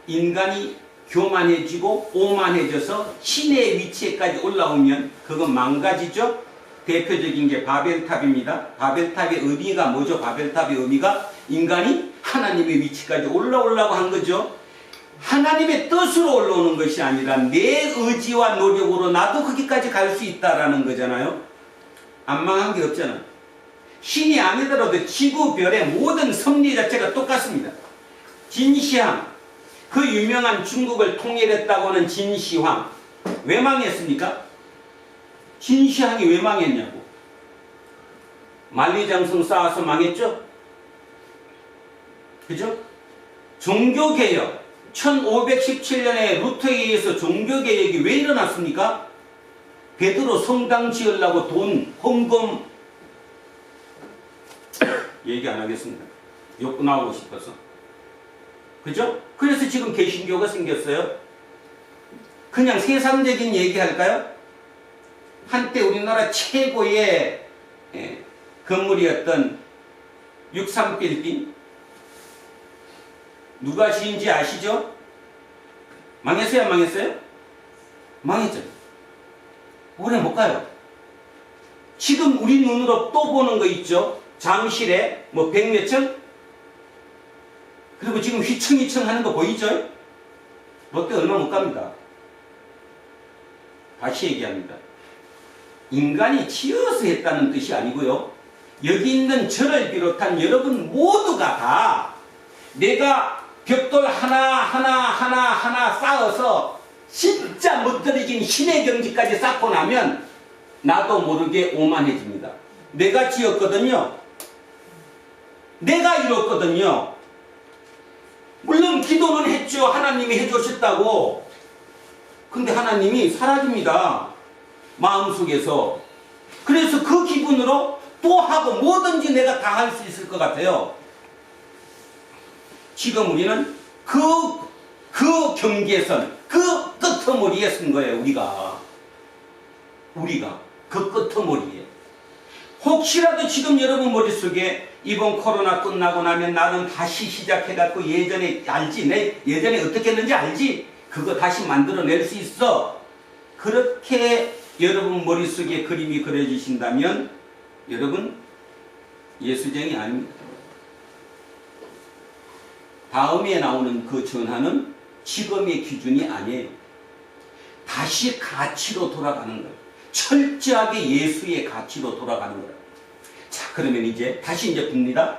인간이 교만해지고 오만해져서 신의 위치에까지 올라오면 그건 망가지죠. 대표적인 게 바벨탑입니다. 바벨탑의 의미가 뭐죠? 바벨탑의 의미가 인간이 하나님의 위치까지 올라오려고 한 거죠. 하나님의 뜻으로 올라오는 것이 아니라 내 의지와 노력으로 나도 거기까지 갈 수 있다라는 거잖아요. 안 망한 게 없잖아요. 신이 아니더라도 지구별의 모든 섭리 자체가 똑같습니다. 진시황, 그 유명한 중국을 통일했다고 하는 진시황, 왜 망했습니까? 진시황이 왜 망했냐고. 만리장성 쌓아서 망했죠? 그죠? 종교개혁, 1517년에 루터에 의해서 종교개혁이 왜 일어났습니까? 베드로 성당 지으려고 돈, 헌금, 얘기 안 하겠습니다. 욕 나오고 싶어서. 그죠? 그래서 지금 개신교가 생겼어요. 그냥 세상적인 얘기 할까요? 한때 우리나라 최고의 건물이었던 63빌딩, 누가 지은지 아시죠? 망했어요? 안 망했어요? 망했죠. 오래 못 가요. 지금 우리 눈으로 또 보는 거 있죠? 잠실에 뭐 100몇 층? 그리고 지금 휘청휘청 하는 거 보이죠? 롯데 얼마 못 갑니다. 다시 얘기합니다. 인간이 지어서 했다는 뜻이 아니고요. 여기 있는 저를 비롯한 여러분 모두가 다 내가 벽돌 하나 쌓아서 진짜 멋들어진 신의 경지까지 쌓고 나면 나도 모르게 오만해집니다. 내가 지었거든요. 내가 이뤘거든요. 물론 기도는 했죠. 하나님이 해주셨다고. 근데 하나님이 사라집니다. 마음속에서. 그래서 그 기분으로 또 하고 뭐든지 내가 다 할 수 있을 것 같아요. 지금 우리는 그 경계선, 그 끄트머리에 쓴 거예요. 우리가 그 끄트머리에. 혹시라도 지금 여러분 머릿속에 이번 코로나 끝나고 나면 나는 다시 시작해갖고 예전에 알지? 내 예전에 어떻게 했는지 알지? 그거 다시 만들어낼 수 있어. 그렇게 여러분 머릿속에 그림이 그려지신다면 여러분 예수쟁이 아닙니다. 다음에 나오는 그 전하는 지금의 기준이 아니에요. 다시 가치로 돌아가는 거예요. 철저하게 예수의 가치로 돌아가는 거예요. 자, 그러면 이제 다시 봅니다.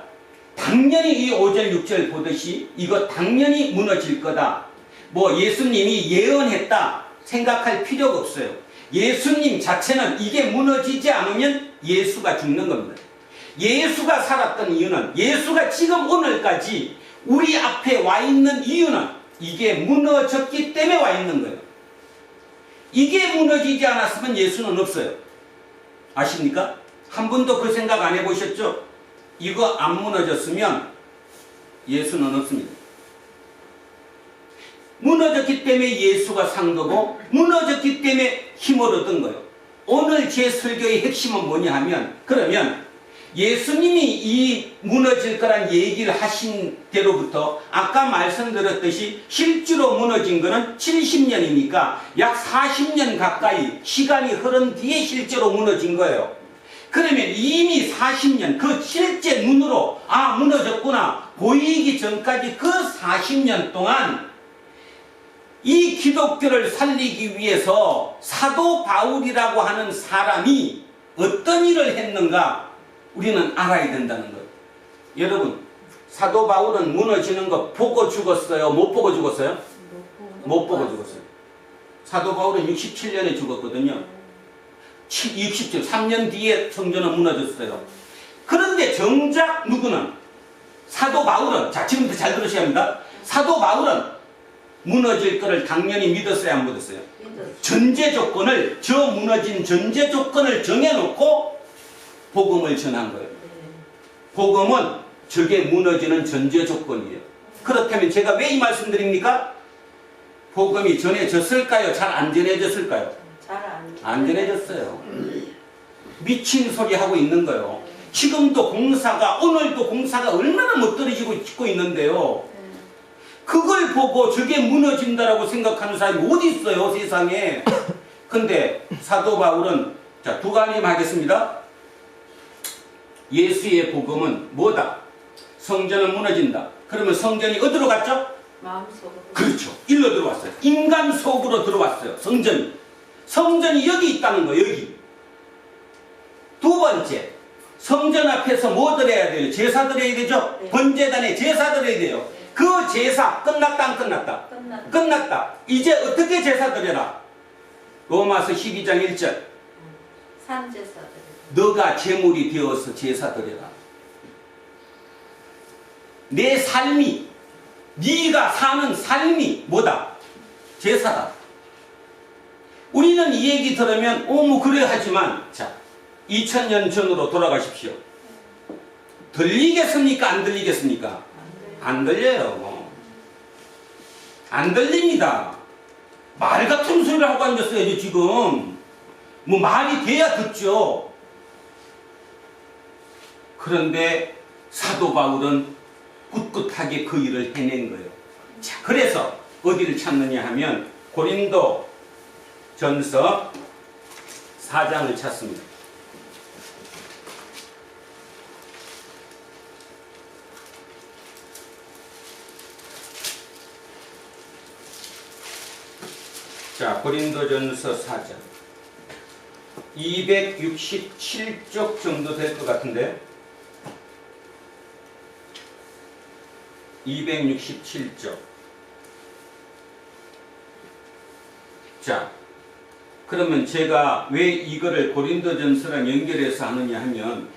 당연히 이 5절 6절 보듯이 이거 당연히 무너질 거다. 뭐 예수님이 예언했다 생각할 필요가 없어요. 예수님 자체는 이게 무너지지 않으면 예수가 죽는 겁니다. 예수가 살았던 이유는, 예수가 지금 오늘까지 우리 앞에 와 있는 이유는 이게 무너졌기 때문에 와 있는 거예요. 이게 무너지지 않았으면 예수는 없어요. 아십니까? 한 번도 그 생각 안 해보셨죠? 이거 안 무너졌으면 예수는 없습니다. 무너졌기 때문에 예수가 산 거고, 무너졌기 때문에 힘을 얻은 거예요. 오늘 제 설교의 핵심은 뭐냐 하면, 그러면 예수님이 이 무너질 거란 얘기를 하신 대로부터 아까 말씀드렸듯이 실제로 무너진 거는 70년이니까 약 40년 가까이 시간이 흐른 뒤에 실제로 무너진 거예요. 그러면 이미 40년 그 실제 눈으로 무너졌구나 보이기 전까지 그 40년 동안 이 기독교를 살리기 위해서 사도 바울이라고 하는 사람이 어떤 일을 했는가 우리는 알아야 된다는 거예요. 여러분, 사도 바울은 무너지는 거 보고 죽었어요? 못 보고 죽었어요? 못 보고 죽었어요. 사도 바울은 67년에 죽었거든요. 67, 3년 뒤에 성전은 무너졌어요. 그런데 정작 누구는? 사도 바울은, 자, 지금부터 잘 들으셔야 합니다. 사도 바울은 무너질 거를 당연히 믿었어요, 안 믿었어요? 전제 조건을, 저 무너진 전제 조건을 정해놓고 복음을 전한 거예요. 복음은 저게 무너지는 전제 조건이에요. 그렇다면 제가 왜 이 말씀 드립니까? 복음이 전해졌을까요? 잘 안 전해졌을까요? 안 전해졌어요. 미친 소리 하고 있는 거예요. 지금도 오늘도 공사가 얼마나 멋들어지고 있고 있는데요. 그걸 보고 저게 무너진다라고 생각하는 사람이 어디 있어요, 세상에. 근데 사도 바울은, 자, 두 가지 하겠습니다. 예수의 복음은 뭐다? 성전은 무너진다. 그러면 성전이 어디로 갔죠? 마음속으로. 그렇죠. 일로 들어왔어요. 인간 속으로 들어왔어요. 성전이 여기 있다는 거예요. 여기. 두 번째, 성전 앞에서 뭐 드려야 돼요? 제사 드려야 되죠? 네. 번제단에 제사 드려야 돼요. 그 제사 끝났다 안 끝났다? 끝났다. 이제 어떻게 제사 드려라? 로마서 12장 1절. 산제사들. 너가 제물이 되어서 제사 드려라. 내 삶이, 네가 사는 삶이 뭐다? 제사다. 우리는 이 얘기 들으면 뭐 그래 하지만, 자, 2000년 전으로 돌아가십시오. 들리겠습니까? 안 들리겠습니까? 안 들려요. 안 들립니다. 말 같은 소리를 하고 앉았어요, 지금. 뭐 말이 돼야 듣죠. 그런데 사도 바울은 꿋꿋하게 그 일을 해낸 거예요. 자, 그래서 어디를 찾느냐 하면 고린도 전서 4장을 찾습니다. 자, 고린도전서 4장 267쪽 정도 될 것 같은데 267쪽. 자, 그러면 제가 왜 이거를 고린도전서랑 연결해서 하느냐 하면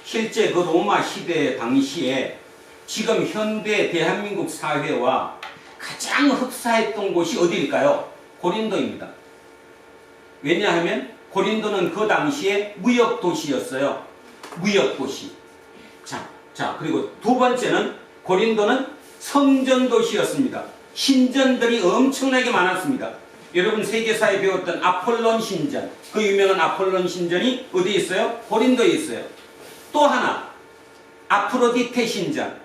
실제 그 로마 시대 당시에 지금 현대 대한민국 사회와 가장 흡사했던 곳이 어디일까요? 고린도입니다. 왜냐하면 고린도는 그 당시에 무역도시였어요. 무역도시. 자, 그리고 두 번째는 고린도는 성전도시였습니다. 신전들이 엄청나게 많았습니다. 여러분 세계사에 배웠던 아폴론 신전, 그 유명한 아폴론 신전이 어디에 있어요? 고린도에 있어요. 또 하나, 아프로디테 신전.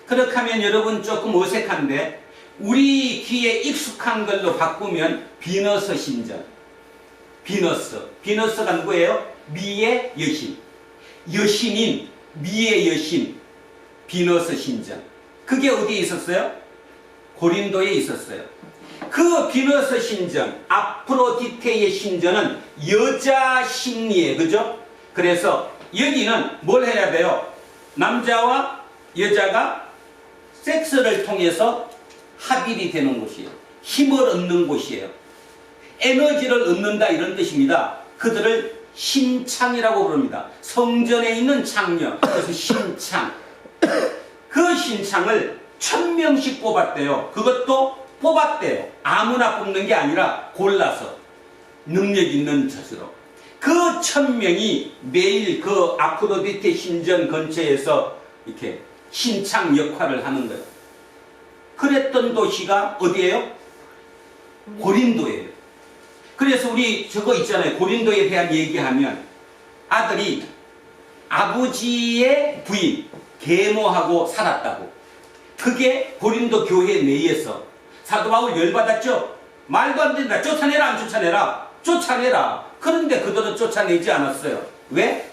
그렇게 하면 여러분 조금 어색한데 우리 귀에 익숙한 걸로 바꾸면 비너스 신전. 비너스가 누구예요? 미의 여신. 여신인 미의 여신 비너스 신전. 그게 어디에 있었어요? 고린도에 있었어요. 그 비너스 신전, 아프로디테의 신전은 여자 신이에요. 그죠? 그래서 여기는 뭘 해야 돼요? 남자와 여자가 섹스를 통해서 합일이 되는 곳이에요. 힘을 얻는 곳이에요. 에너지를 얻는다 이런 뜻입니다. 그들을 신창이라고 부릅니다. 성전에 있는 창녀. 그래서 신창. 그 신창을 1000명씩 뽑았대요. 그것도 뽑았대요. 아무나 뽑는 게 아니라 골라서 능력 있는 것으로. 그 1000명이 매일 그 아프로디테 신전 근처에서 이렇게 신창 역할을 하는 거예요. 그랬던 도시가 어디예요? 고린도예요. 그래서 우리 저거 있잖아요. 고린도에 대한 얘기하면 아들이 아버지의 부인 계모하고 살았다고. 그게 고린도 교회 내에서 사도 바울 열받았죠. 말도 안 된다. 쫓아내라 안 쫓아내라? 쫓아내라. 그런데 그들은 쫓아내지 않았어요. 왜?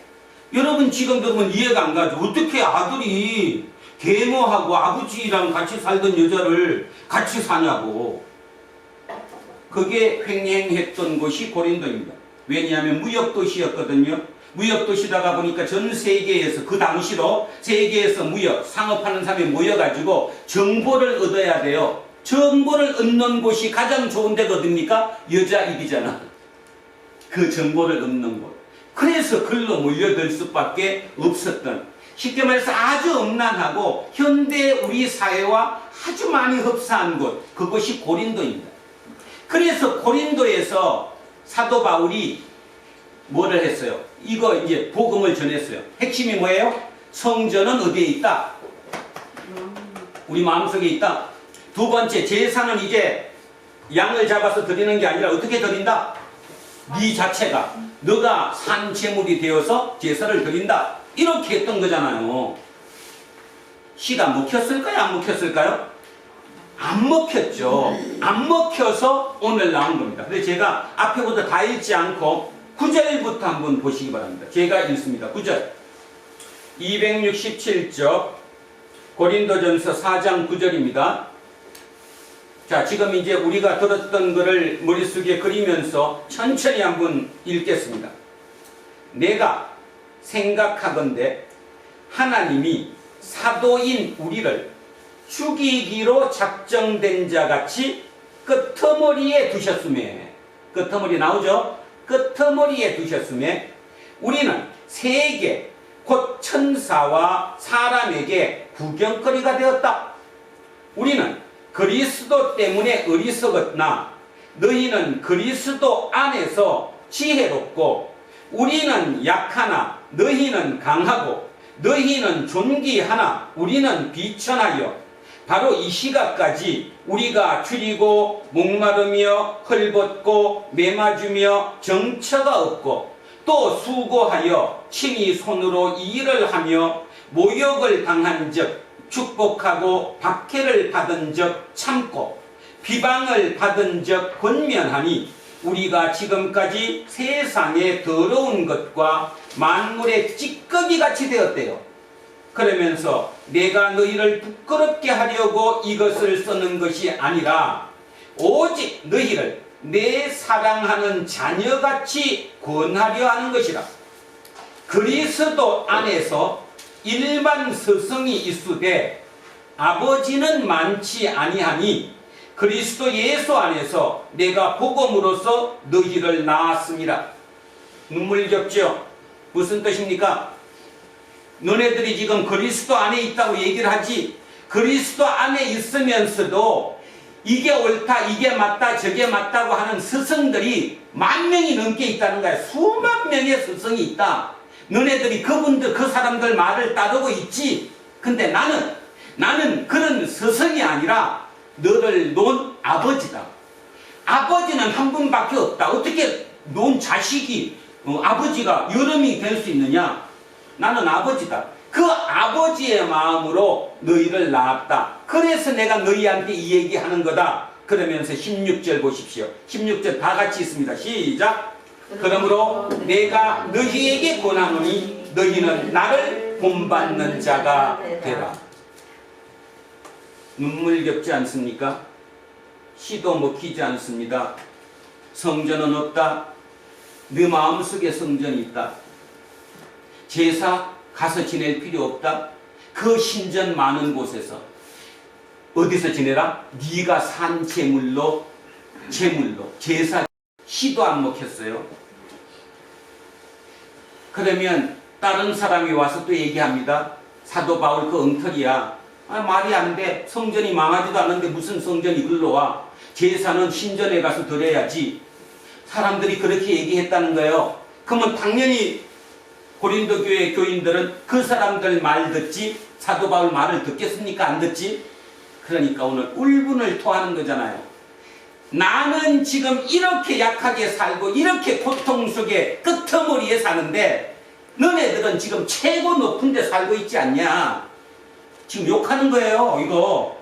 여러분 지금 들으면 이해가 안 가죠. 어떻게 아들이 계모하고 아버지랑 같이 살던 여자를 같이 사냐고. 그게 횡행했던 곳이 고린도입니다. 왜냐하면 무역도시였거든요. 무역도시다가 보니까 전 세계에서 그 당시로 세계에서 무역, 상업하는 사람이 모여가지고 정보를 얻어야 돼요. 정보를 얻는 곳이 가장 좋은 데가 어딥니까? 여자 입이잖아. 그 정보를 얻는 곳. 그래서 글로 몰려들 수밖에 없었던, 쉽게 말해서 아주 음란하고 현대 우리 사회와 아주 많이 흡사한 곳, 그것이 고린도입니다. 그래서 고린도에서 사도 바울이 뭐를 했어요? 이거 이제 복음을 전했어요. 핵심이 뭐예요? 성전은 어디에 있다? 우리 마음속에 있다. 두 번째, 제사는 이제 양을 잡아서 드리는 게 아니라 어떻게 드린다? 네 자체가 너가 산 제물이 되어서 제사를 드린다. 이렇게 했던 거잖아요. 씨가 먹혔을까요? 안 먹혔을까요? 안 먹혔죠. 안 먹혀서 오늘 나온 겁니다. 그래서 제가 앞에부터 다 읽지 않고 9절부터 한번 보시기 바랍니다. 제가 읽습니다. 9절. 267쪽 고린도전서 4장 9절입니다. 자, 지금 이제 우리가 들었던 것을 머릿속에 그리면서 천천히 한번 읽겠습니다. 내가 생각하건대 하나님이 사도인 우리를 죽이기로 작정된 자 같이 끄트머리에 두셨음에, 끄트머리 나오죠? 끄트머리에 두셨음에 우리는 세계 곧 천사와 사람에게 구경거리가 되었다. 우리는 그리스도 때문에 어리석었나 너희는 그리스도 안에서 지혜롭고, 우리는 약하나 너희는 강하고, 너희는 존귀하나 우리는 비천하여 바로 이 시각까지 우리가 줄이고 목마르며 헐벗고 매맞으며 정처가 없고 또 수고하여 친히 손으로 이 일을 하며 모욕을 당한 적 축복하고 박해를 받은 적 참고 비방을 받은 적 권면하니 우리가 지금까지 세상의 더러운 것과 만물의 찌꺼기 같이 되었대요. 그러면서 내가 너희를 부끄럽게 하려고 이것을 쓰는 것이 아니라 오직 너희를 내 사랑하는 자녀같이 권하려 하는 것이라. 그리스도 안에서 일반 스승이 있으되 아버지는 많지 아니하니 그리스도 예수 안에서 내가 복음으로써 너희를 낳았습니다. 눈물겹죠? 무슨 뜻입니까? 너네들이 지금 그리스도 안에 있다고 얘기를 하지, 그리스도 안에 있으면서도 이게 옳다, 이게 맞다, 저게 맞다고 하는 스승들이 10,000명이 넘게 있다는 거야. 수만 명의 스승이 있다. 너네들이 그분들, 그 사람들 말을 따르고 있지. 근데 나는 그런 스승이 아니라 너를 놓은 아버지다. 아버지는 한 분밖에 없다. 어떻게 놓은 자식이 아버지가 여름이 될 수 있느냐? 나는 아버지다. 그 아버지의 마음으로 너희를 낳았다. 그래서 내가 너희한테 이 얘기하는 거다. 그러면서 16절 보십시오. 16절 다 같이 있습니다. 시작. 그러므로 내가 너희에게 권하노니 너희는 나를 본받는 자가 되라. 눈물겹지 않습니까? 시도 먹히지 않습니다. 성전은 없다. 네 마음속에 성전이 있다. 제사 가서 지낼 필요 없다. 그 신전 많은 곳에서 어디서 지내라? 네가 산 제물로 제사. 시도 안 먹혔어요. 그러면 다른 사람이 와서 또 얘기합니다. 사도 바울 그 엉터리야. 말이 안 돼. 성전이 망하지도 않는데 무슨 성전이 글러와. 제사는 신전에 가서 드려야지. 사람들이 그렇게 얘기했다는 거예요. 그러면 당연히 고린도 교회 교인들은 그 사람들 말 듣지 사도 바울 말을 듣겠습니까? 안 듣지? 그러니까 오늘 울분을 토하는 거잖아요. 나는 지금 이렇게 약하게 살고 이렇게 고통 속에 끄트머리에 사는데 너네들은 지금 최고 높은 데 살고 있지 않냐. 지금 욕하는 거예요.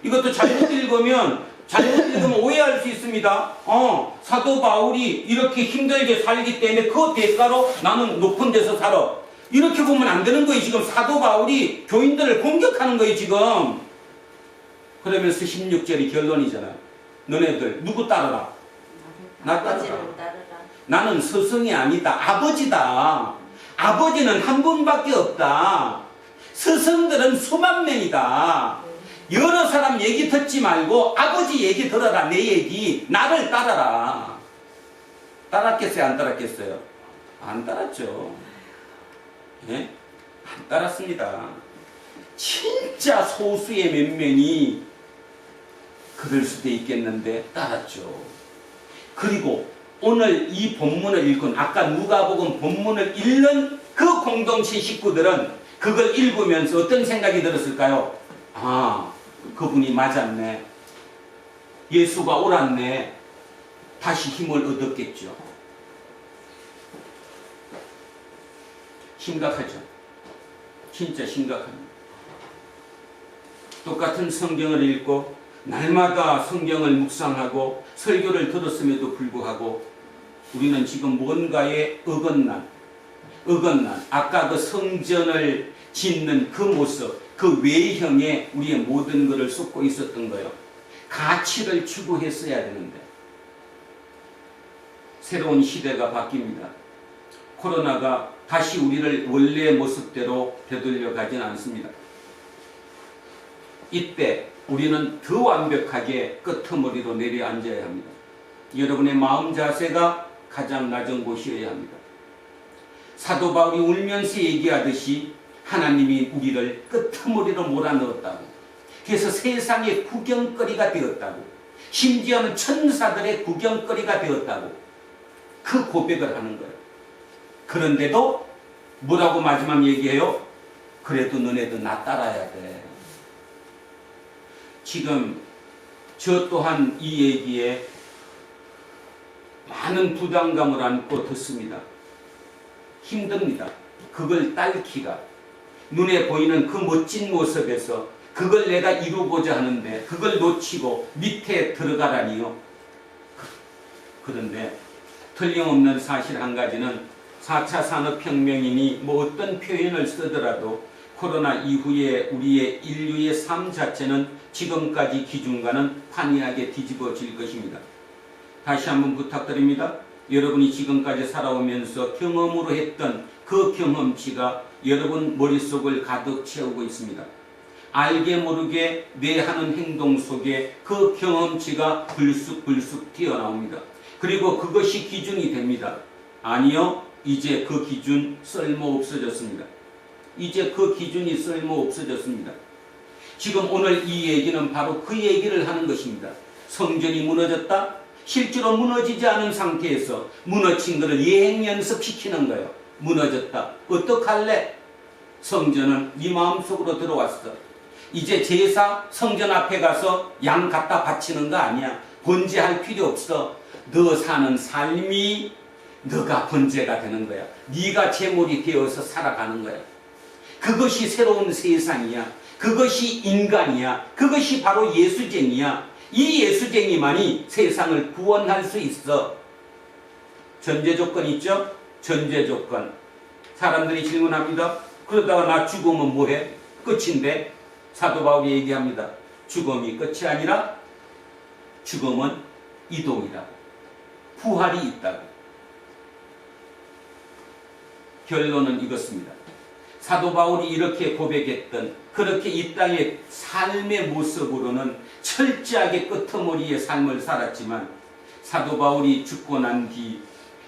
이것도 잘못 읽으면 오해할 수 있습니다. 사도 바울이 이렇게 힘들게 살기 때문에 그 대가로 나는 높은 데서 살아. 이렇게 보면 안 되는 거예요. 지금 사도 바울이 교인들을 공격하는 거예요. 지금. 그러면서 16절이 결론이잖아요. 너네들 누구 따르라? 나 따르라. 아버지를 따르라. 나는 스승이 아니다. 아버지다. 아버지는 한 분밖에 없다. 스승들은 수만 명이다. 여러 사람 얘기 듣지 말고 아버지 얘기 들어라. 내 얘기. 나를 따라라. 따랐겠어요? 안 따랐겠어요? 안 따랐죠. 예? 안 따랐습니다. 진짜 소수의 몇 명이 그럴 수도 있겠는데 따랐죠. 그리고 오늘 이 본문을 읽은 아까 누가복음 본문을 읽는 그 공동체 식구들은 그걸 읽으면서 어떤 생각이 들었을까요? 아, 그분이 맞았네. 예수가 옳았네. 다시 힘을 얻었겠죠. 심각하죠. 진짜 심각합니다. 똑같은 성경을 읽고 날마다 성경을 묵상하고 설교를 들었음에도 불구하고 우리는 지금 뭔가에 어긋난 아까 그 성전을 짓는 그 모습, 그 외형에 우리의 모든 것을 쏟고 있었던 거예요. 가치를 추구했어야 되는데 새로운 시대가 바뀝니다. 코로나가 다시 우리를 원래의 모습대로 되돌려 가진 않습니다. 이때 우리는 더 완벽하게 끄트머리로 내려앉아야 합니다. 여러분의 마음 자세가 가장 낮은 곳이어야 합니다. 사도 바울이 울면서 얘기하듯이 하나님이 우리를 끄트머리로 몰아넣었다고. 그래서 세상의 구경거리가 되었다고. 심지어는 천사들의 구경거리가 되었다고. 그 고백을 하는 거예요. 그런데도 뭐라고 마지막 얘기해요? 그래도 너네도 나 따라야 돼. 지금 저 또한 이 얘기에 많은 부담감을 안고 듣습니다. 힘듭니다. 그걸 딸기가 눈에 보이는 그 멋진 모습에서 그걸 내가 이루고자 하는데 그걸 놓치고 밑에 들어가라니요. 그런데 틀림없는 사실 한 가지는 4차 산업혁명이니 뭐 어떤 표현을 쓰더라도 코로나 이후에 우리의 인류의 삶 자체는 지금까지 기준과는 판이하게 뒤집어질 것입니다. 다시 한번 부탁드립니다. 여러분이 지금까지 살아오면서 경험으로 했던 그 경험치가 여러분 머릿속을 가득 채우고 있습니다. 알게 모르게 내 하는 행동 속에 그 경험치가 불쑥불쑥 튀어나옵니다. 그리고 그것이 기준이 됩니다. 아니요, 이제 그 기준 쓸모 없어졌습니다. 이제 그 기준이 쓸모 없어졌습니다. 지금 오늘 이 얘기는 바로 그 얘기를 하는 것입니다. 성전이 무너졌다? 실제로 무너지지 않은 상태에서 무너진 것을 예행 연습시키는 거예요. 무너졌다. 어떡할래? 성전은 네 마음속으로 들어왔어. 이제 제사 성전 앞에 가서 양 갖다 바치는 거 아니야. 번제할 필요 없어. 너 사는 삶이 너가 번제가 되는 거야. 네가 제물이 되어서 살아가는 거야. 그것이 새로운 세상이야. 그것이 인간이야. 그것이 바로 예수쟁이야. 이 예수쟁이만이 세상을 구원할 수 있어. 전제 조건 있죠? 전제 조건. 사람들이 질문합니다. 그러다가 나 죽으면 뭐해? 끝인데 사도 바울이 얘기합니다. 죽음이 끝이 아니라 죽음은 이동이라고. 부활이 있다고. 결론은 이것입니다. 사도 바울이 이렇게 고백했던 그렇게 이 땅의 삶의 모습으로는 철저하게 끄트머리의 삶을 살았지만 사도 바울이 죽고 난 뒤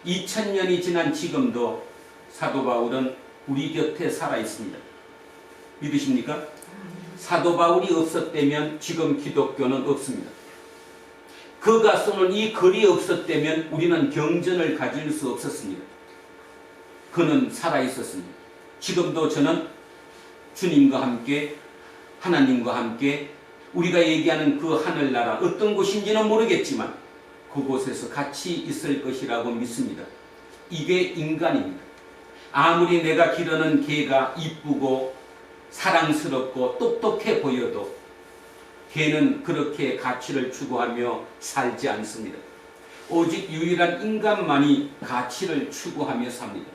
2000년이 지난 지금도 사도 바울은 우리 곁에 살아 있습니다. 믿으십니까? 사도 바울이 없었다면 지금 기독교는 없습니다. 그가 쏘는 이 글이 없었다면 우리는 경전을 가질 수 없었습니다. 그는 살아 있었습니다. 지금도 저는 주님과 함께 하나님과 함께 우리가 얘기하는 그 하늘나라 어떤 곳인지는 모르겠지만 그곳에서 같이 있을 것이라고 믿습니다. 이게 인간입니다. 아무리 내가 기르는 개가 이쁘고 사랑스럽고 똑똑해 보여도 개는 그렇게 가치를 추구하며 살지 않습니다. 오직 유일한 인간만이 가치를 추구하며 삽니다.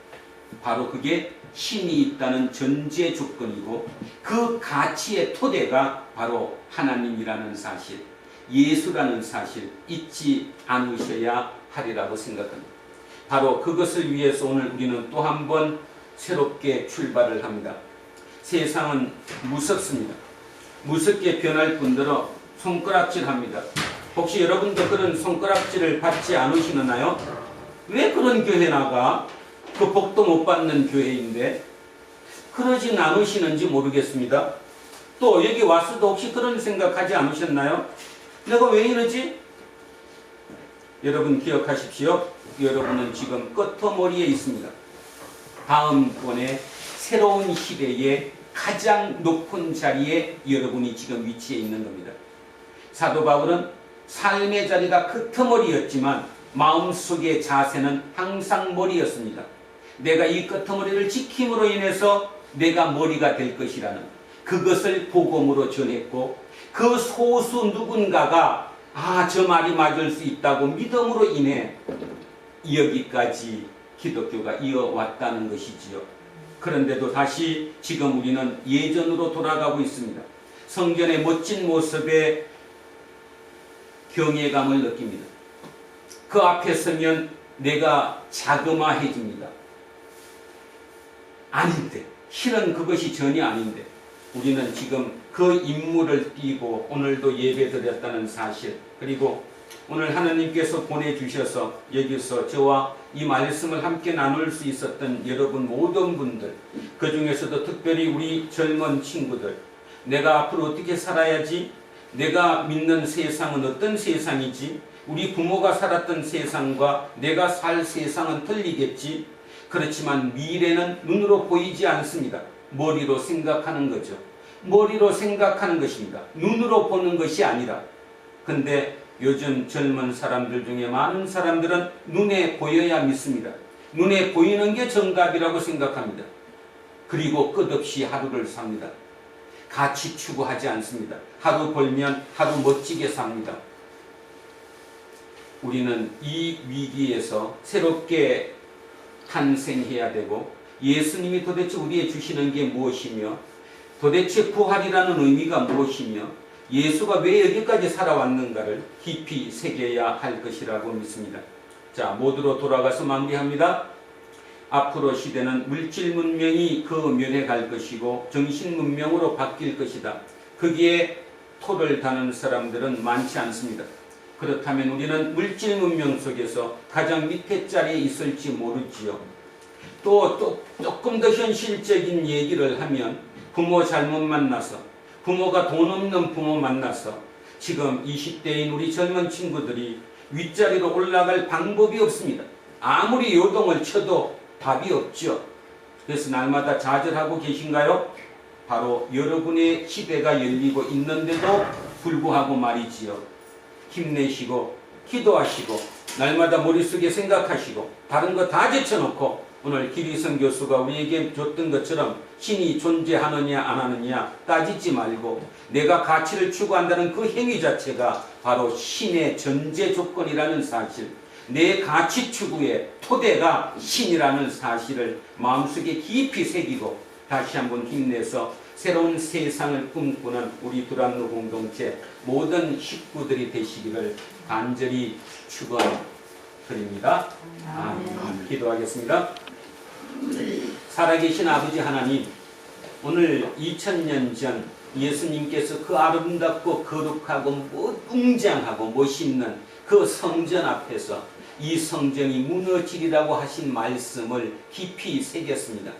바로 그게 신이 있다는 전제 조건이고 그 가치의 토대가 바로 하나님이라는 사실, 예수라는 사실 잊지 않으셔야 하리라고 생각합니다. 바로 그것을 위해서 오늘 우리는 또 한 번 새롭게 출발을 합니다. 세상은 무섭습니다. 무섭게 변할 뿐더러 손가락질합니다. 혹시 여러분도 그런 손가락질을 받지 않으시나요? 왜 그런 교회 나가? 그 복도 못 받는 교회인데 그러진 않으시는지 모르겠습니다. 또 여기 와서도 혹시 그런 생각하지 않으셨나요? 내가 왜 이러지? 여러분 기억하십시오. 여러분은 지금 끄트머리에 있습니다. 다음번에 새로운 시대의 가장 높은 자리에 여러분이 지금 위치해 있는 겁니다. 사도 바울은 삶의 자리가 끄트머리였지만 마음속의 자세는 항상 머리였습니다. 내가 이 끄트머리를 지킴으로 인해서 내가 머리가 될 것이라는 그것을 복음으로 전했고 그 소수 누군가가 저 말이 맞을 수 있다고 믿음으로 인해 여기까지 기독교가 이어왔다는 것이지요. 그런데도 다시 지금 우리는 예전으로 돌아가고 있습니다. 성전의 멋진 모습에 경외감을 느낍니다. 그 앞에 서면 내가 자그마해집니다. 아닌데, 실은 그것이 전혀 아닌데 우리는 지금 그 임무를 띠고 오늘도 예배드렸다는 사실, 그리고 오늘 하나님께서 보내주셔서 여기서 저와 이 말씀을 함께 나눌 수 있었던 여러분 모든 분들, 그 중에서도 특별히 우리 젊은 친구들, 내가 앞으로 어떻게 살아야지, 내가 믿는 세상은 어떤 세상이지, 우리 부모가 살았던 세상과 내가 살 세상은 틀리겠지. 그렇지만 미래는 눈으로 보이지 않습니다. 머리로 생각하는 거죠. 머리로 생각하는 것입니다. 눈으로 보는 것이 아니라. 근데 요즘 젊은 사람들 중에 많은 사람들은 눈에 보여야 믿습니다. 눈에 보이는 게 정답이라고 생각합니다. 그리고 끝없이 하루를 삽니다. 가치 추구하지 않습니다. 하루 벌면 하루 멋지게 삽니다. 우리는 이 위기에서 새롭게 탄생해야 되고 예수님이 도대체 우리에게 주시는 게 무엇이며 도대체 부활이라는 의미가 무엇이며 예수가 왜 여기까지 살아왔는가를 깊이 새겨야 할 것이라고 믿습니다. 자, 모두로 돌아가서 마무리합니다. 앞으로 시대는 물질 문명이 그 면에 갈 것이고 정신 문명으로 바뀔 것이다. 거기에 토를 다는 사람들은 많지 않습니다. 그렇다면 우리는 물질 문명 속에서 가장 밑에 자리에 있을지 모르지요. 또 조금 더 현실적인 얘기를 하면 부모 잘못 만나서, 부모가 돈 없는 부모 만나서 지금 20대인 우리 젊은 친구들이 윗자리로 올라갈 방법이 없습니다. 아무리 요동을 쳐도 답이 없죠. 그래서 날마다 좌절하고 계신가요? 바로 여러분의 시대가 열리고 있는데도 불구하고 말이지요. 힘내시고 기도하시고 날마다 머릿속에 생각하시고 다른 거 다 제쳐놓고 오늘 기리성 교수가 우리에게 줬던 것처럼 신이 존재하느냐 안 하느냐 따지지 말고 내가 가치를 추구한다는 그 행위 자체가 바로 신의 전제 조건이라는 사실, 내 가치 추구의 토대가 신이라는 사실을 마음속에 깊이 새기고 다시 한번 힘내서 새로운 세상을 꿈꾸는 우리 두란노 공동체 모든 식구들이 되시기를 간절히 축원드립니다. 아멘. 기도하겠습니다. 살아계신 아버지 하나님, 오늘 2000년 전 예수님께서 그 아름답고 거룩하고 웅장하고 멋있는 그 성전 앞에서 이 성전이 무너지리라고 하신 말씀을 깊이 새겼습니다.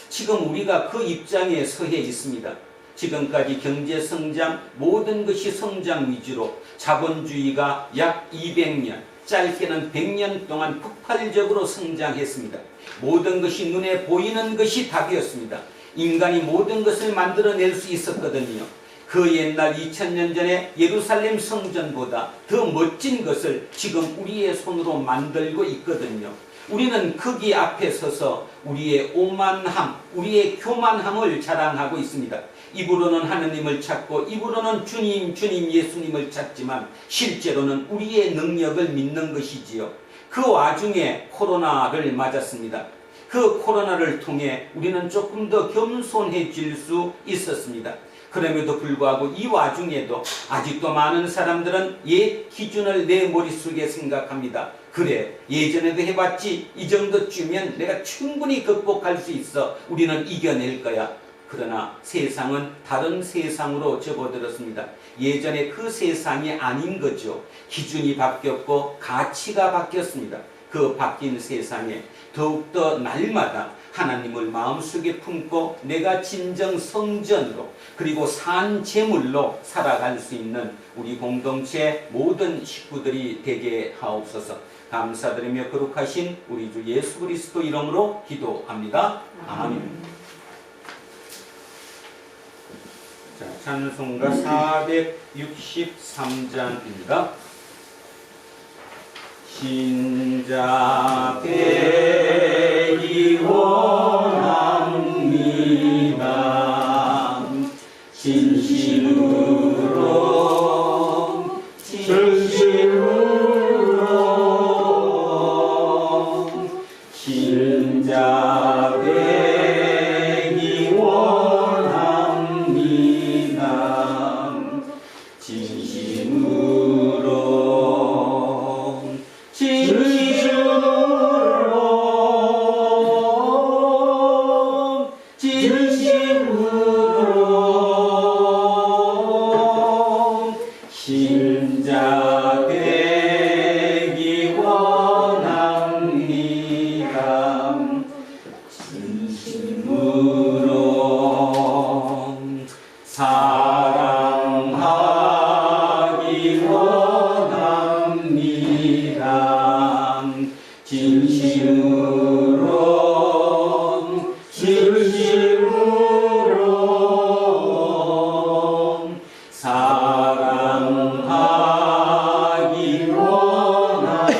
지금 우리가 그 입장에 서해 있습니다. 지금까지 경제성장, 모든 것이 성장 위주로 자본주의가 약 200년, 짧게는 100년 동안 폭발적으로 성장했습니다. 모든 것이 눈에 보이는 것이 답이었습니다. 인간이 모든 것을 만들어낼 수 있었거든요. 그 옛날 2000년 전에 예루살렘 성전보다 더 멋진 것을 지금 우리의 손으로 만들고 있거든요. 우리는 거기 앞에 서서 우리의 오만함, 우리의 교만함을 자랑하고 있습니다. 입으로는 하느님을 찾고 입으로는 주님, 주님 예수님을 찾지만 실제로는 우리의 능력을 믿는 것이지요. 그 와중에 코로나를 맞았습니다. 그 코로나를 통해 우리는 조금 더 겸손해질 수 있었습니다. 그럼에도 불구하고 이 와중에도 아직도 많은 사람들은 옛 기준을 내 머릿속에 생각합니다. 그래, 예전에도 해봤지, 이 정도쯤면 내가 충분히 극복할 수 있어, 우리는 이겨낼 거야. 그러나 세상은 다른 세상으로 접어들었습니다. 예전에 그 세상이 아닌 거죠. 기준이 바뀌었고 가치가 바뀌었습니다. 그 바뀐 세상에 더욱더 날마다 하나님을 마음속에 품고 내가 진정 성전으로 그리고 산 제물로 살아갈 수 있는 우리 공동체 모든 식구들이 되게 하옵소서. 감사드리며 거룩하신 우리 주 예수 그리스도 이름으로 기도합니다. 아멘. 자, 찬송가 463장입니다. 신자 되기 원합니다. 진심으로 신자 되기 원합니다. 진심으로 신자 되기 원합니다. 진심으로 사랑하기 원합니다. 진심으로 사랑하기 원합니다.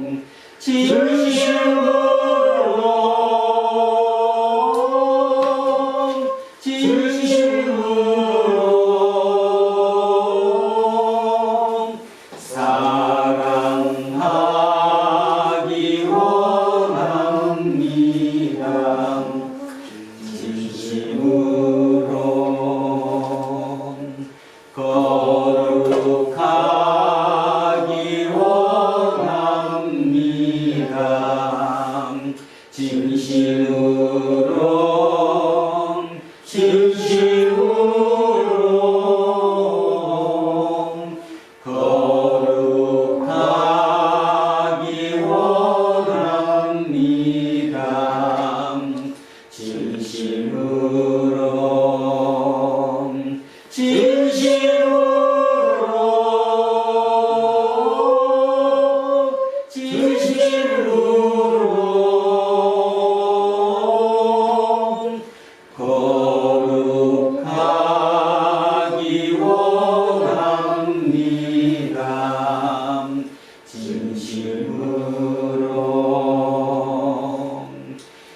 진심으로 사랑하기 원합니다. 진심으로 거룩하기 원합니다. 진심으로 거룩하기 원합니다. 진심으로 거룩하기 원합니다. 진심으로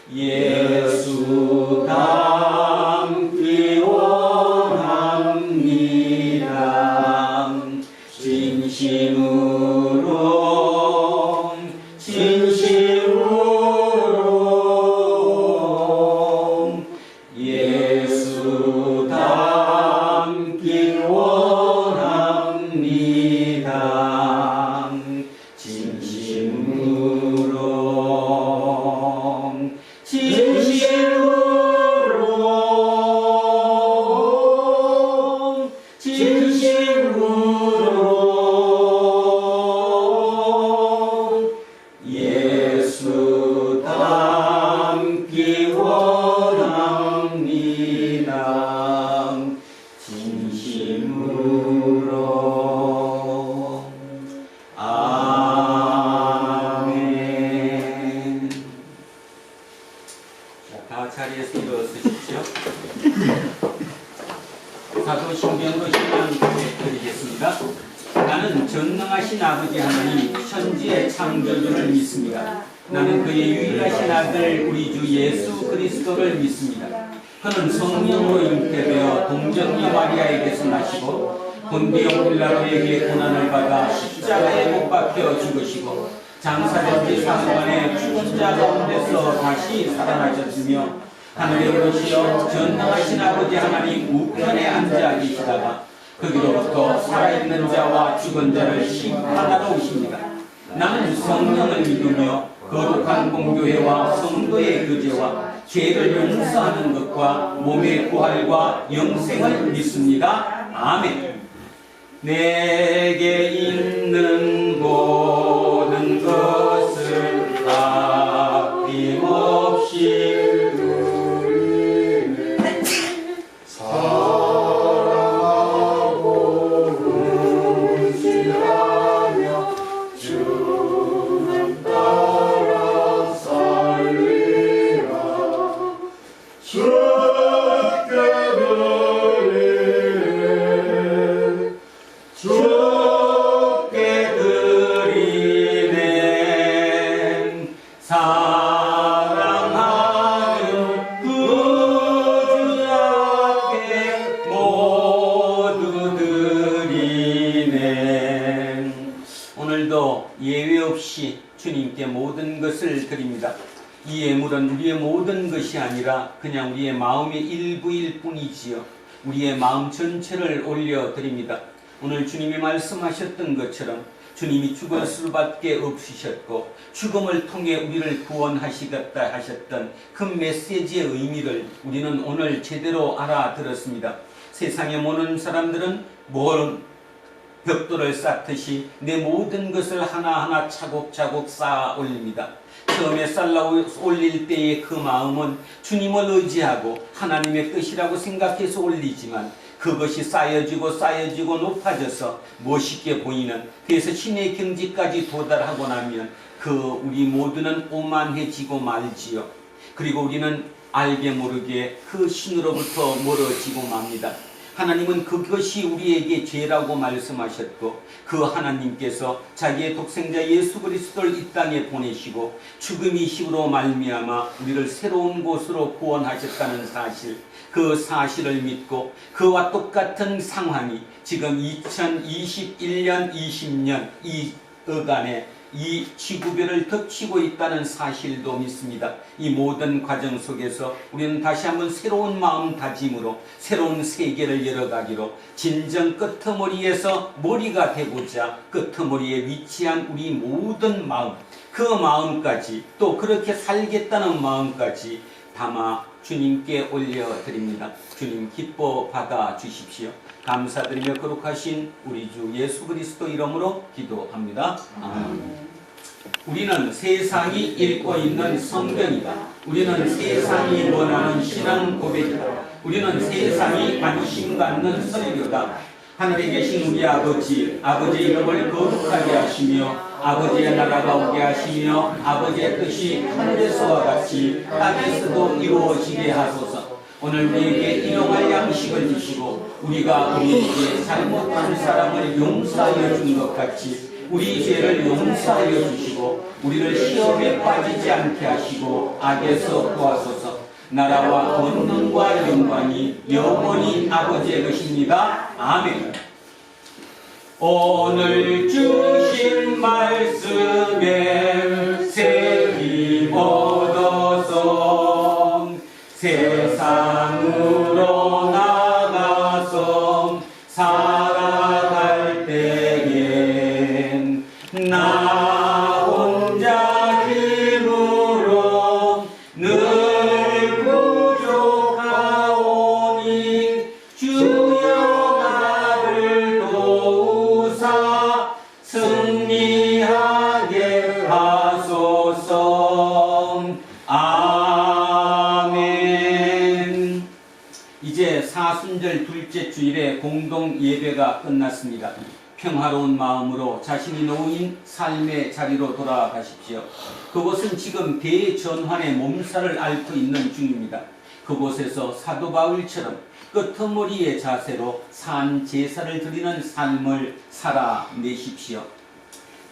예수 닮기 원합니다. 진심으로 예수 닮기 원합니다. 진심으로 예수 닮기 원합니다. 진심으로 아멘. 자, 다 자리에서 일어서십시오. 사도신경으로 신앙 고백드리겠습니다. 나는 전능하신 아버지 하나님 천지의 창조주를 믿습니다. 나는 그의 유일하신 아들 우리 주 예수 그리스도를 믿습니다. 그는 성령으로 잉태되어 동정녀 마리아에게서 나시고 본디오 빌라도에게 고난을 받아 십자가에 못 박혀 죽으시고 장사된 지 사흘만에 죽은 자 가운데서 다시 살아나셨으며 하늘에 오르시어 전능하신 아버지 하나님 우편에 앉아 계시다가 거기로부터 살아있는 자와 죽은 자를 심판하러 오십니다. 나는 성령을 믿으며 거룩한 공교회와 성도의 교제와 죄를 용서하는 것과 몸의 부활과 영생을 믿습니다. 아멘. 내게 있는 모든 것을 아낌없이 주님께 모든 것을 드립니다. 이 예물은 우리의 모든 것이 아니라 그냥 우리의 마음의 일부일 뿐이지요. 우리의 마음 전체를 올려드립니다. 오늘 주님이 말씀하셨던 것처럼 주님이 죽을 수밖에 없으셨고 죽음을 통해 우리를 구원하시겠다 하셨던 그 메시지의 의미를 우리는 오늘 제대로 알아들었습니다. 세상에 모는 사람들은 벽돌을 쌓듯이 내 모든 것을 하나하나 차곡차곡 쌓아 올립니다. 처음에 쌓아 올릴 때의 그 마음은 주님을 의지하고 하나님의 뜻이라고 생각해서 올리지만 그것이 쌓여지고 높아져서 멋있게 보이는, 그래서 신의 경지까지 도달하고 나면 우리 모두는 오만해지고 말지요. 그리고 우리는 알게 모르게 그 신으로부터 멀어지고 맙니다. 하나님은 그것이 우리에게 죄라고 말씀하셨고 그 하나님께서 자기의 독생자 예수 그리스도를 이 땅에 보내시고 죽음의 힘으로 말미암아 우리를 새로운 곳으로 구원하셨다는 사실, 그 사실을 믿고 그와 똑같은 상황이 지금 2021년 20년 이 어간에 이 지구별을 덮치고 있다는 사실도 믿습니다. 이 모든 과정 속에서 우리는 다시 한번 새로운 마음다짐으로 새로운 세계를 열어가기로 진정 끄트머리에서 머리가 되고자 끄트머리에 위치한 우리 모든 마음, 그 마음까지 또 그렇게 살겠다는 마음까지 담아 주님께 올려드립니다. 주님 기뻐 받아 주십시오. 감사드리며 거룩하신 우리 주 예수 그리스도 이름으로 기도합니다. 아멘. 우리는 세상이 읽고 있는 성경이다. 우리는 세상이 원하는 신앙 고백이다. 우리는 세상이 관심 갖는 설교다. 하늘에 계신 우리 아버지, 아버지의 이름을 거룩하게 하시며 아버지의 나라가 오게 하시며 아버지의 뜻이 하늘에서와 같이 땅에서도 이루어지게 하소서. 오늘 우리에게 일용할 양식을 주시고 우리가 우리에게 잘못한 사람을 용서하여 준 것 같이 우리 죄를 용서하여 주시고 우리를 시험에 빠지지 않게 하시고 악에서 구하소서. 나라와 권능과 영광이 영원히 아버지의 것입니다. 아멘. 오늘 주신 말씀에 새힘 얻어서 세상으로 나가서 살아갈 때엔 나 혼자 힘으로 늘 부족하오니 주여 나를 도우사 승리하게 하소서. 아멘. 이제 사순절 둘째 주일에 공동 예배가 끝났습니다. 평화로운 마음으로 자신이 놓인 삶의 자리로 돌아가십시오. 그곳은 지금 대전환의 몸살을 앓고 있는 중입니다. 그곳에서 사도 바울처럼 끄트머리의 자세로 산 제사를 드리는 삶을 살아내십시오.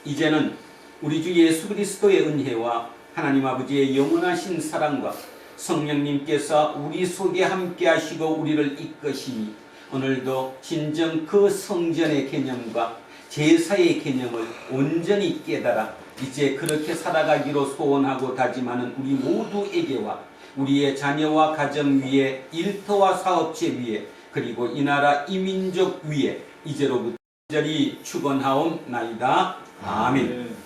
이제는 우리 주 예수 그리스도의 은혜와 하나님 아버지의 영원하신 사랑과 성령님께서 우리 속에 함께 하시고 우리를 이끄시니 오늘도 진정 그 성전의 개념과 제사의 개념을 온전히 깨달아 이제 그렇게 살아가기로 소원하고 다짐하는 우리 모두에게와 우리의 자녀와 가정 위에, 일터와 사업체 위에, 그리고 이 나라 이 민족 위에 이제로부터 간절히 축원하옵나이다. 아멘.